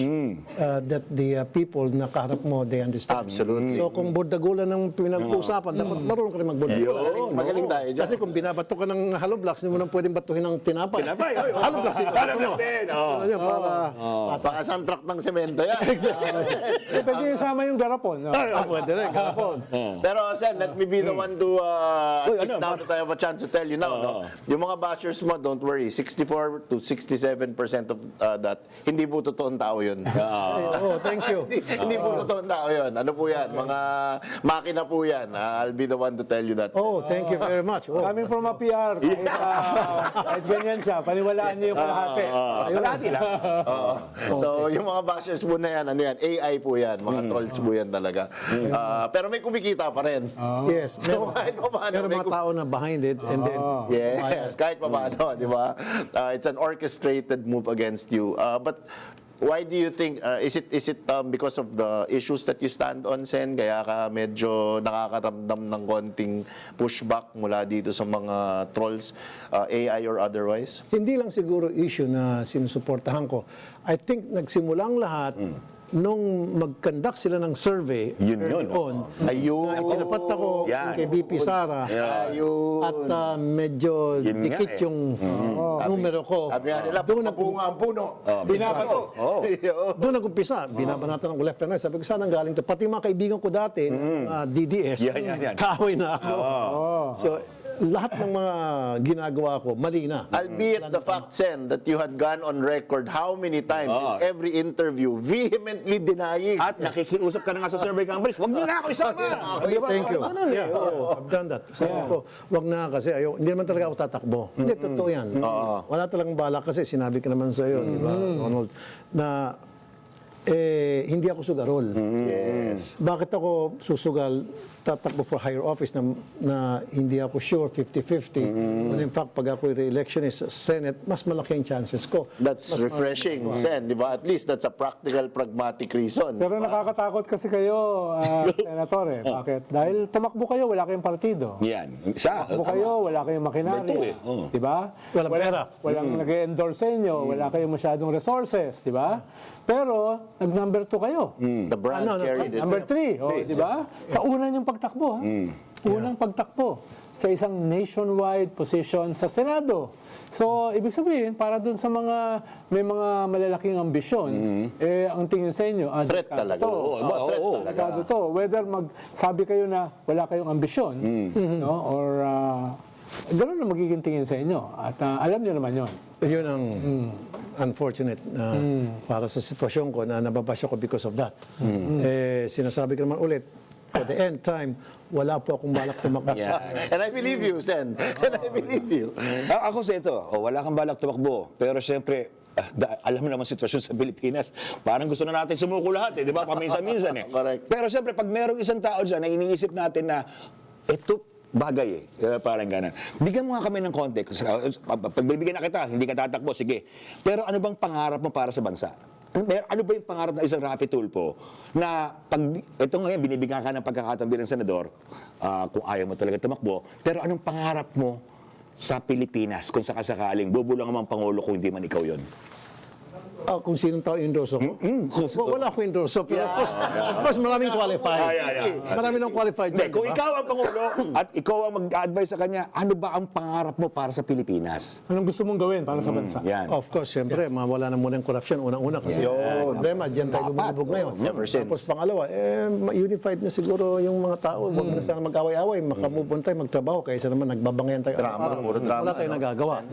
that the people na kaharap mo, they understand. Absolutely. So kung bordagulan ng pinag-uusapan, dapat marunong ka rin magbordagulan. Magaling tayo dyan. Kasi kung binabato ka ng hollow blocks, hindi mo nang pwedeng batuhin ng tinapay. Hollow blocks din. Baka santrak ng semento yan. Pwede isama yung garapon. No? Pwede rin, garapon. Pero Sen, let me be the one to, at least now that I have a chance to tell you now, no? Yung mga bashers mo, don't worry, 64 to 67% of that, hindi po totoong tao yun. Oh, thank you. Hindi po totoong tao yun. Ano po yan? Mga makina po yan. I'll be the one to tell you that. Oh, thank you very much. Oh. Coming from a PR, kahit ganyan siya, paniwalaan niyo yung kalahati. Kalahati lang. So, yung mga bashers po na yan, ano yan? AI po yan. Mga trolls po yan talaga. Pero may kumikita pa rin. Yes. So, kahit pa paano, Pero may mga tao na behind it and then yes, kahit pa paano, di ba? It's an orchestrated move against you. But why do you think, is it because of the issues that you stand on, Sen? Kaya ka medyo nakakaramdam ng konting pushback mula dito sa mga trolls, AI or otherwise? hindi lang siguro issue na sinusuportahan ko. I think nagsimulang lahat nung mag-conduct sila ng survey Yun. Ayun. tinapat ako Yan. kay VP Sara Ayun. at medyo Yun nga dikit eh. yung numero ko. Sabi nga nila, Doon bunga ang puno. Binabato. Doon nag-umpisa, binabanatan ng left and right. Sabi ko, saan ang galing to? Pati mga kaibigan ko dati, DDS, Yan. kaaway na ako. So, lahat ng mga ginagawa ko, mali na. Albeit the fact, Sen, that you had gone on record how many times in every interview vehemently denying. At nakikiusap ka na nga sa survey companies, huwag niyo na ako isama. Di ba? Thank you. Ganun eh. I've done that. Sabi ko, wag na kasi hindi naman talaga ako tatakbo. Hindi, totoo yan. Wala talagang balak kasi sinabi ko naman sa iyo, di ba, Ronald, na hindi ako sugarol. Yes. Bakit ako susugal, tatakbo for higher office na hindi ako sure 50-50. When in fact, pag ako re-election is Senate, mas malaki ang chances ko. That's refreshing, Sen, di ba? At least that's a practical, pragmatic reason. Pero nakakatakot kasi kayo, Senator eh. Bakit? Dahil tumakbo kayo, wala kayong partido. Yan. Isa. Tumakbo kayo, wala kayong makinarya. Ito eh. Oh. Diba? Walang pera. Walang nag-endorse sa inyo, wala kayong masyadong resources, di ba? Pero, nag-number 2 kayo. The brand carried it. Number 3, di ba? Sa una niyong pagtakbo, ha? Unang pagtakbo sa isang nationwide position sa Senado. So, ibig sabihin, para dun sa mga may mga malalaking ambisyon, ang tingin sa inyo, Threat talaga. Threat talaga. to. Whether magsabi kayo na wala kayong ambisyon, no? Or gano'n na magiging tingin sa inyo. At alam niyo naman yon. Yun ang unfortunate na para sa sitwasyon ko na nababash ako because of that. Sinasabi ko naman ulit, for the end time, wala po akong balak tumakbo. And I believe you, Sen. And I believe you. Ako sa ito, wala kang balak tumakbo. Pero siyempre, alam mo naman sitwasyon sa Pilipinas, parang gusto na natin sumuko lahat, di ba? Paminsan-minsan eh. Correct. Pero siyempre, pag merong isang tao dyan na iniisip natin na ito, bagay eh. Parang gano'n. Bigyan mo nga kami ng context. Pagbibigyan na kita, hindi ka tatakbo, sige. Pero ano bang pangarap mo para sa bansa? Ano ba yung pangarap ng isang Raffy Tulfo na pag ito ngayon binibigyan ka ng pagkakataon bilang senador, kung ayaw mo talaga tumakbo, pero anong pangarap mo sa Pilipinas kung sakasakaling bubulong ang Pangulo kung hindi man ikaw yon? Kung sinong tao endorse ako? Wala akong endorse. Pero of course, maraming qualified. Marami nang qualified. Hindi, dyan, kung diba? ikaw ang Pangulo at ikaw ang mag-advise sa kanya, ano ba ang pangarap mo para sa Pilipinas? Anong gusto mong gawin para sa bansa? Yan. Of course, siyempre, mawala na muna yung corruption. Unang-una kasi problema, dyan tayo lumulubog ngayon. Tapos pangalawa, unified na siguro yung mga tao. Huwag na sana mag-away-away, makamove on tayo, magtrabaho, kaysa naman nagbabangayan tayo. Puro drama, Wala tayong nagagawa.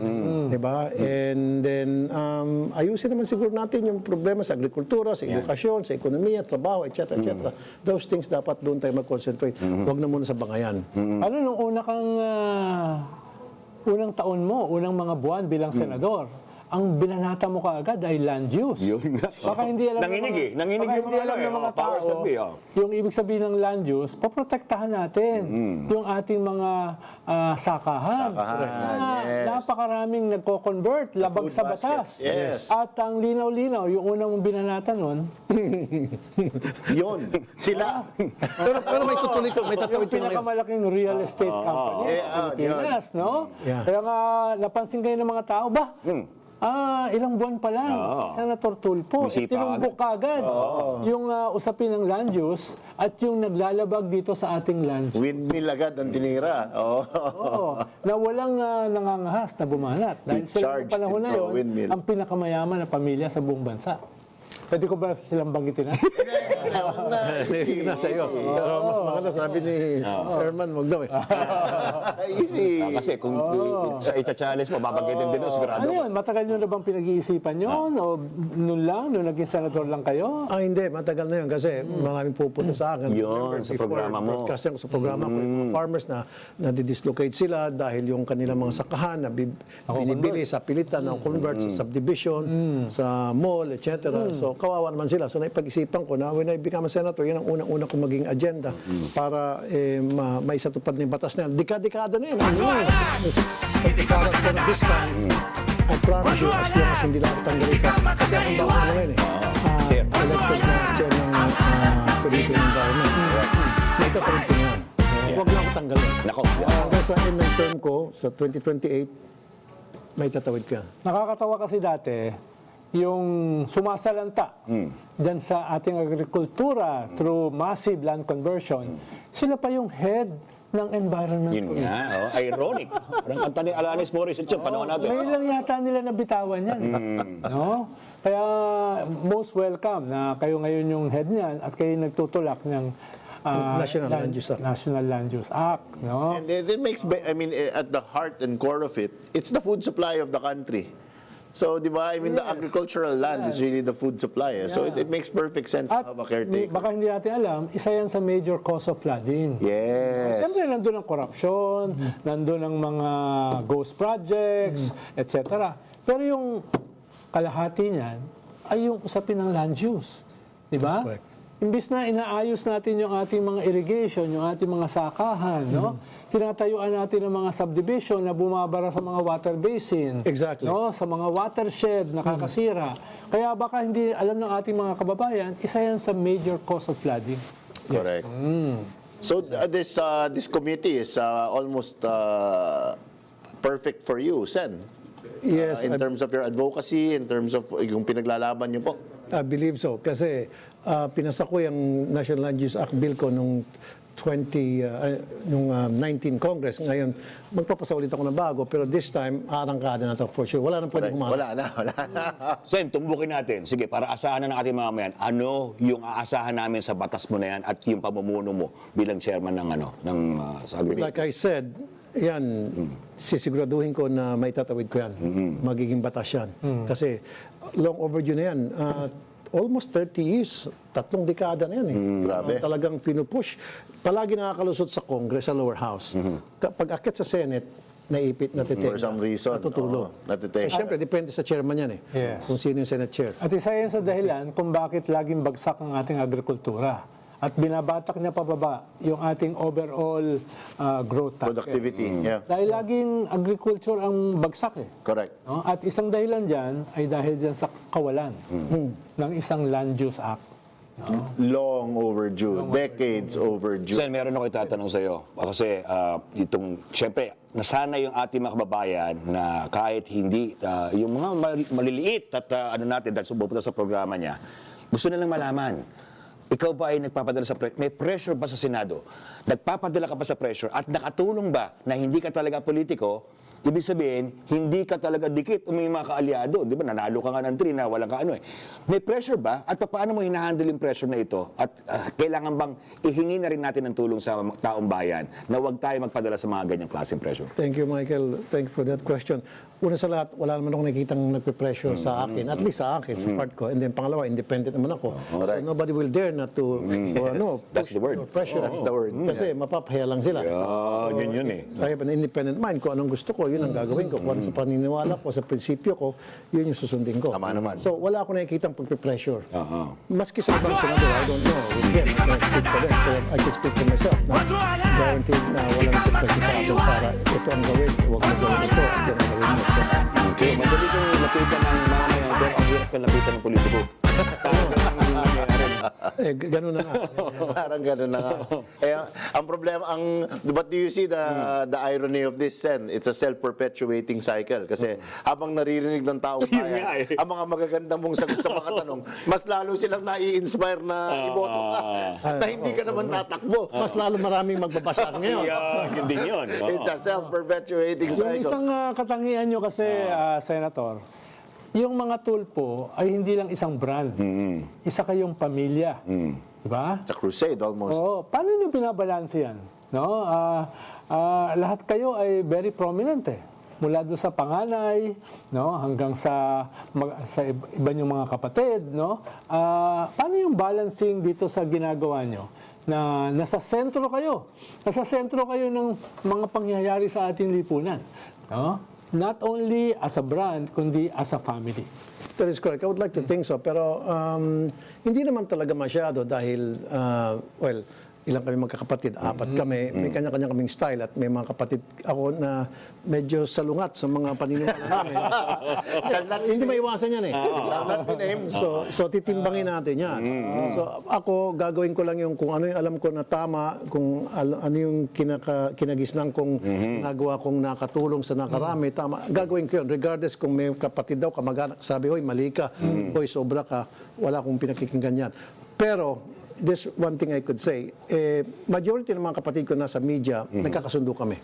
Diba? And then, ayusin naman siguro natin yung problema sa agrikultura, sa edukasyon, sa ekonomiya, trabaho, etc. etc. Those things dapat doon tayo mag-concentrate. Huwag na muna sa bangayan. Ano nung unang taon mo, unang mga buwan bilang senador, ang binanata mo kaagad ay land use. Yun nga. Baka hindi alam Nanginig baka yung hindi mga alam ng mga powers tao, that be, yung ibig sabihin ng land use, poprotektahan natin yung ating mga sakahan. yes. Napakaraming nagko-convert, labag food sa basket. batas. Yes. At ang linaw-linaw, yung unang mong binanata nun, Yun. Sila. Pero may tutuloy ko, may tatawid yung ko na ngayon. pinakamalalaking real estate company sa Pilipinas, no? Yeah. Kaya nga, napansin kayo ng mga tao, ilang buwan pa lang, Senator Tulfo, Bisipa tinumbok kagad yung usapin ng land use at yung naglalabag dito sa ating land use. Windmill agad ang tinira. Oo, na walang nangangahas na bumanat. Dahil sila Charged ng panahon na into a yun, windmill. ang pinakamayaman na pamilya sa buong bansa. Pwede ko ba silang banggitin? Nasa iyo. Pero mas maganda, sabi ni Herman, wag daw eh. Easy. Kasi kung sa ita-challenge mo, babanggitin din sigurado. Ano yun? Matagal nyo na bang pinag-iisipan yun? O noon lang? Noong naging senador lang kayo? Hindi, matagal na yun kasi maraming pupunta sa akin. Yun, sa Before programa mo. broadcasting ko sa programa ko, yung mga farmers na nadidislocate sila dahil yung kanilang mga sakahan na binibili sa pilitan, na convert sa subdivision, sa mall, etc. So, kawawa naman sila. So, naipag-isipan ko na when I become a senator, yun ang unang-unang kong maging agenda para maisatupad na yung batas na yan. Dekada na yan. Para this time, I promise you, as long as hindi lang ako tanggalin sa... Kasi akong baka ano ngayon elected na chair ng Philippine Environment. May tatawid ko yan. Huwag lang ako tanggalin. Nako. Hanggang sa end ng term ko, sa 2028, may tatawid ko yan. Nakakatawa kasi dati, yung sumasalanta dyan sa ating agrikultura through massive land conversion, sila pa yung head ng environment. Yun nga, ironic. Parang kanta ni Alanis Morissette yun, panahon natin. Ngayon lang yata nila nabitawan yan. No? Kaya most welcome na kayo ngayon yung head niyan at kayo nagtutulak ng National Land Use Act. National Land Use Act. No? And it makes, at the heart and core of it, it's the food supply of the country. So, di ba, the agricultural land is really the food supply. So, it makes perfect sense to At have a caretaker. baka hindi natin alam, isa yan sa major cause of flooding. Yes. Siyempre, nandun ang korupsyon, nandun ang mga ghost projects, etc. Pero yung kalahati niyan ay yung usapin ng land use. Di ba? Imbis na inaayos natin yung ating mga irrigation, yung ating mga sakahan, no? Tinatayuan natin ng mga subdivision na bumabara sa mga water basin. Exactly. No? Sa mga watershed, nakakasira. Kaya baka hindi alam ng ating mga kababayan, isa yan sa major cause of flooding. Correct. So, this committee is almost perfect for you, Sen. Yes, In terms of your advocacy, in terms of yung pinaglalaban niyo po. I believe so. Kasi pinasa ko yung National Land Use Act bill ko nung 19 Congress. Ngayon, magpapasa ulit ako ng bago. Pero this time, arangkada na to for sure. Wala nang pwedeng humarap. Wala na. Sen, tumbukin natin. Sige, para asahan na ng ating mamamayan, ano yung aasahan namin sa batas mo na yan at yung pamumuno mo bilang chairman ng sa agriculture? Like I said, yan, sisiguraduhin ko na may tatawid ko yan. Magiging batas yan. Kasi long overdue na yan. Almost 30 years, 3 dekada na yan eh. Grabe. Talagang pinupush. Palagi nakakalusot sa Congress, sa lower house. Kapag akit sa Senate, naipit, natitake. For some reason, Natutulog. natitake. Siyempre, depende sa chairman yan eh. Yes. Kung sino yung Senate chair. At isa yan sa dahilan kung bakit laging bagsak ang ating agrikultura. at binabatak niya pababa yung ating overall growth target. Productivity. Yeah. Dahil laging agriculture ang bagsak eh. Correct. No? At isang dahilan dyan ay dahil dyan sa kawalan ng isang land use act. Long overdue. Decades overdue. Sen, meron ako itatanong sa iyo. Kasi siyempre, nasana yung ating mga kababayan na kahit hindi, yung mga maliliit at natin dahil sumupunta sa programa niya, gusto nilang malaman, ikaw ba ay nagpapadala sa pressure? May pressure ba sa Senado? Nagpapadala ka ba sa pressure? At nakatulong ba na hindi ka talaga politiko? Ibig sabihin, hindi ka talaga dikit o may mga kaalyado. Di ba? Nanalo ka nga ng 3 na walang kaano eh. May pressure ba? At paano mo hinahandle yung pressure na ito? At kailangan bang ihingi na rin natin ng tulong sa taong bayan na huwag tayo magpadala sa mga ganyang klaseng pressure? Thank you, Michael. Thank you for that question. Una sa lahat, wala naman akong nakikitang nagpe-pressure sa akin. At least sa akin, sa part ko. And then pangalawa, independent naman ako. So nobody will dare not to That's the word. pressure. That's the word. Kasi mapapahiya lang sila. Yun eh. I have an independent mind. Kung anong gusto ko, yun ang gagawin ko. Kung ano sa paniniwala ko, sa prinsipyo ko, yun yung susundin ko. Tama naman. So wala akong nakikitang pagpe-pressure. Maski sa ibang senador, I don't know. Again, I can't speak for them. So I can speak for myself. Guaranteed na walang pressure sa akin para ito ang gawin. Huwag mo gawin ito. At yan ang gawin mo. Okay, madali kang lapitan ng mamamayan, pero ang hirap kang lapitan ng politiko. Ganun na nga. Parang gano'n na nga. Ang problema, but do you see the irony of this, Sen? It's a self-perpetuating cycle. Kasi habang naririnig ng taong bayan, ang mga magaganda mong sagot sa mga tanong, mas lalo silang nai-inspire na iboto ka, na hindi ka naman tatakbo. Mas lalo maraming magbabasa ngayon. Hindi yun. It's a self-perpetuating Yung cycle. isang katangian nyo kasi, Senator, yung mga tulpo ay hindi lang isang brand. Isa kayong pamilya. Diba? It's a crusade almost. Oo. Paano nyo binabalanse yan? No? Lahat kayo ay very prominent eh. Mula doon sa panganay, no, hanggang sa iba yung mga kapatid, no? Paano yung balancing dito sa ginagawa nyo? Na nasa sentro kayo. Nasa sentro kayo ng mga pangyayari sa ating lipunan. No? Not only as a brand, kundi as a family. That is correct. I would like to think so. Pero hindi naman talaga masyado dahil, well, ilang kami magkakapatid, 4 kami, may kanya-kanya kaming style at may mga kapatid ako na medyo salungat sa mga paniniwala namin. Hindi maiwasan yan eh. So titimbangin natin yan. So ako, gagawin ko lang yung kung ano yung alam ko na tama, kung ano yung kinagisnan kong nagawa kong nakatulong sa nakarami, tama. Gagawin ko yun. Regardless kung may kapatid daw, kamag-anak, sabi, hoy, mali ka, hoy, sobra ka, wala akong pinakikinggan yan. Pero, this one thing I could say, majority ng mga kapatid ko nasa media, nagkakasundo kami.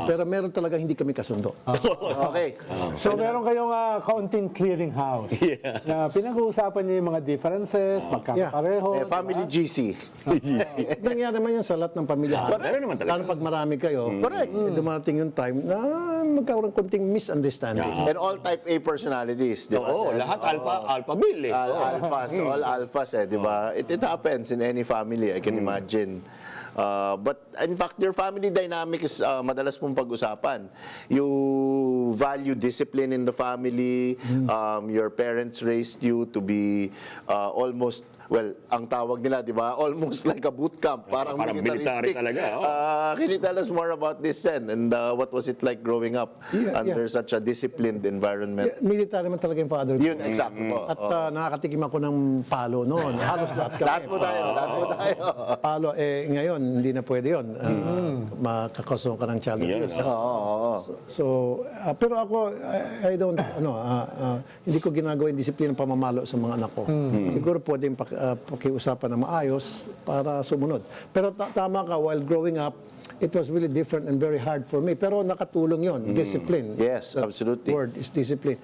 Pero meron talaga hindi kami kasundo. Okay. So meron kayong kaunting clearinghouse na pinag-uusapan niyo yung mga differences, pagkakapareho. Family GC. Nangyari naman yan sa lahat ng pamilya. Meron naman talaga. Lalo pag marami kayo. Correct. Dumating yung time na magkaroon konting misunderstanding. And all type A personalities. Di ba? Oo, lahat alpha bill eh. Alphas, all alphas di ba? It happens in any family, I can imagine. But in fact, your family dynamic is madalas mong pag-usapan. You value discipline in the family. Your parents raised you to be almost, well, ang tawag nila, di ba? Almost like a boot camp. Parang military talaga. Can you tell us more about this, Sen? And what was it like growing up under such a disciplined environment? Military naman talaga yung father ko. Yun, exactly po. At nakakatikim ako ng palo noon. Halos lahat kami. Lahat mo tayo. Palo, ngayon, hindi na pwede yun. Makakasuhan ka ng child abuse. So, pero ako, I don't, hindi ko ginagawa yung disiplina ng pamamalo sa mga anak ko. Siguro pwedeng pakiusapan na maayos para sumunod. Pero tama ka, while growing up, it was really different and very hard for me. Pero nakatulong yon, discipline. Yes, absolutely. Word is discipline.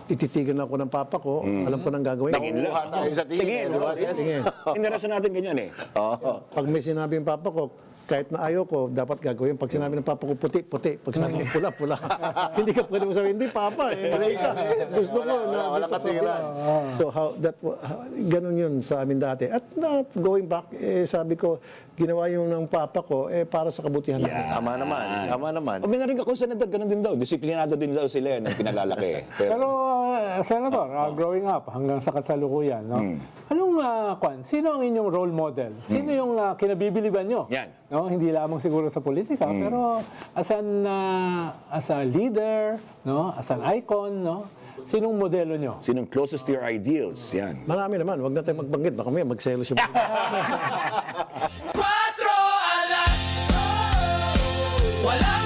Ititigan ako ng papa ko, alam ko nang gagawin. Nakuha tayo sa tingin. Di ba, Sen? Tingin. Inarasyon natin ganyan eh. Pag may sinabi yung papa ko, kahit na ayaw ko, dapat gagawin. Pag sinabi ng papa ko, puti, puti. Pag sinabi ko, pula, pula. Hindi ka pwede mo sabihin, hindi, papa. Pray ka. Gusto ko. Wala katiran. So, ganun yun sa amin dati. At going back, sabi ko, ginawa yung ng papa ko, para sa kabutihan natin. Tama naman. Tama naman. O may narinig ako, Senator, ganun din daw. Disiplinado din daw sila ng pinalalaki. Pero, Senator, growing up hanggang sa kasalukuyan, no? Anong sino ang inyong role model? Sino yung kinabibiliban nyo? Yan. No, hindi lamang siguro sa politika, pero as a leader, no, as an icon, no? Sinong modelo nyo? Sinong closest to your ideals? Yan. Marami naman, huwag na tayo magbanggit. Baka may magselo siya. 4 alas, wala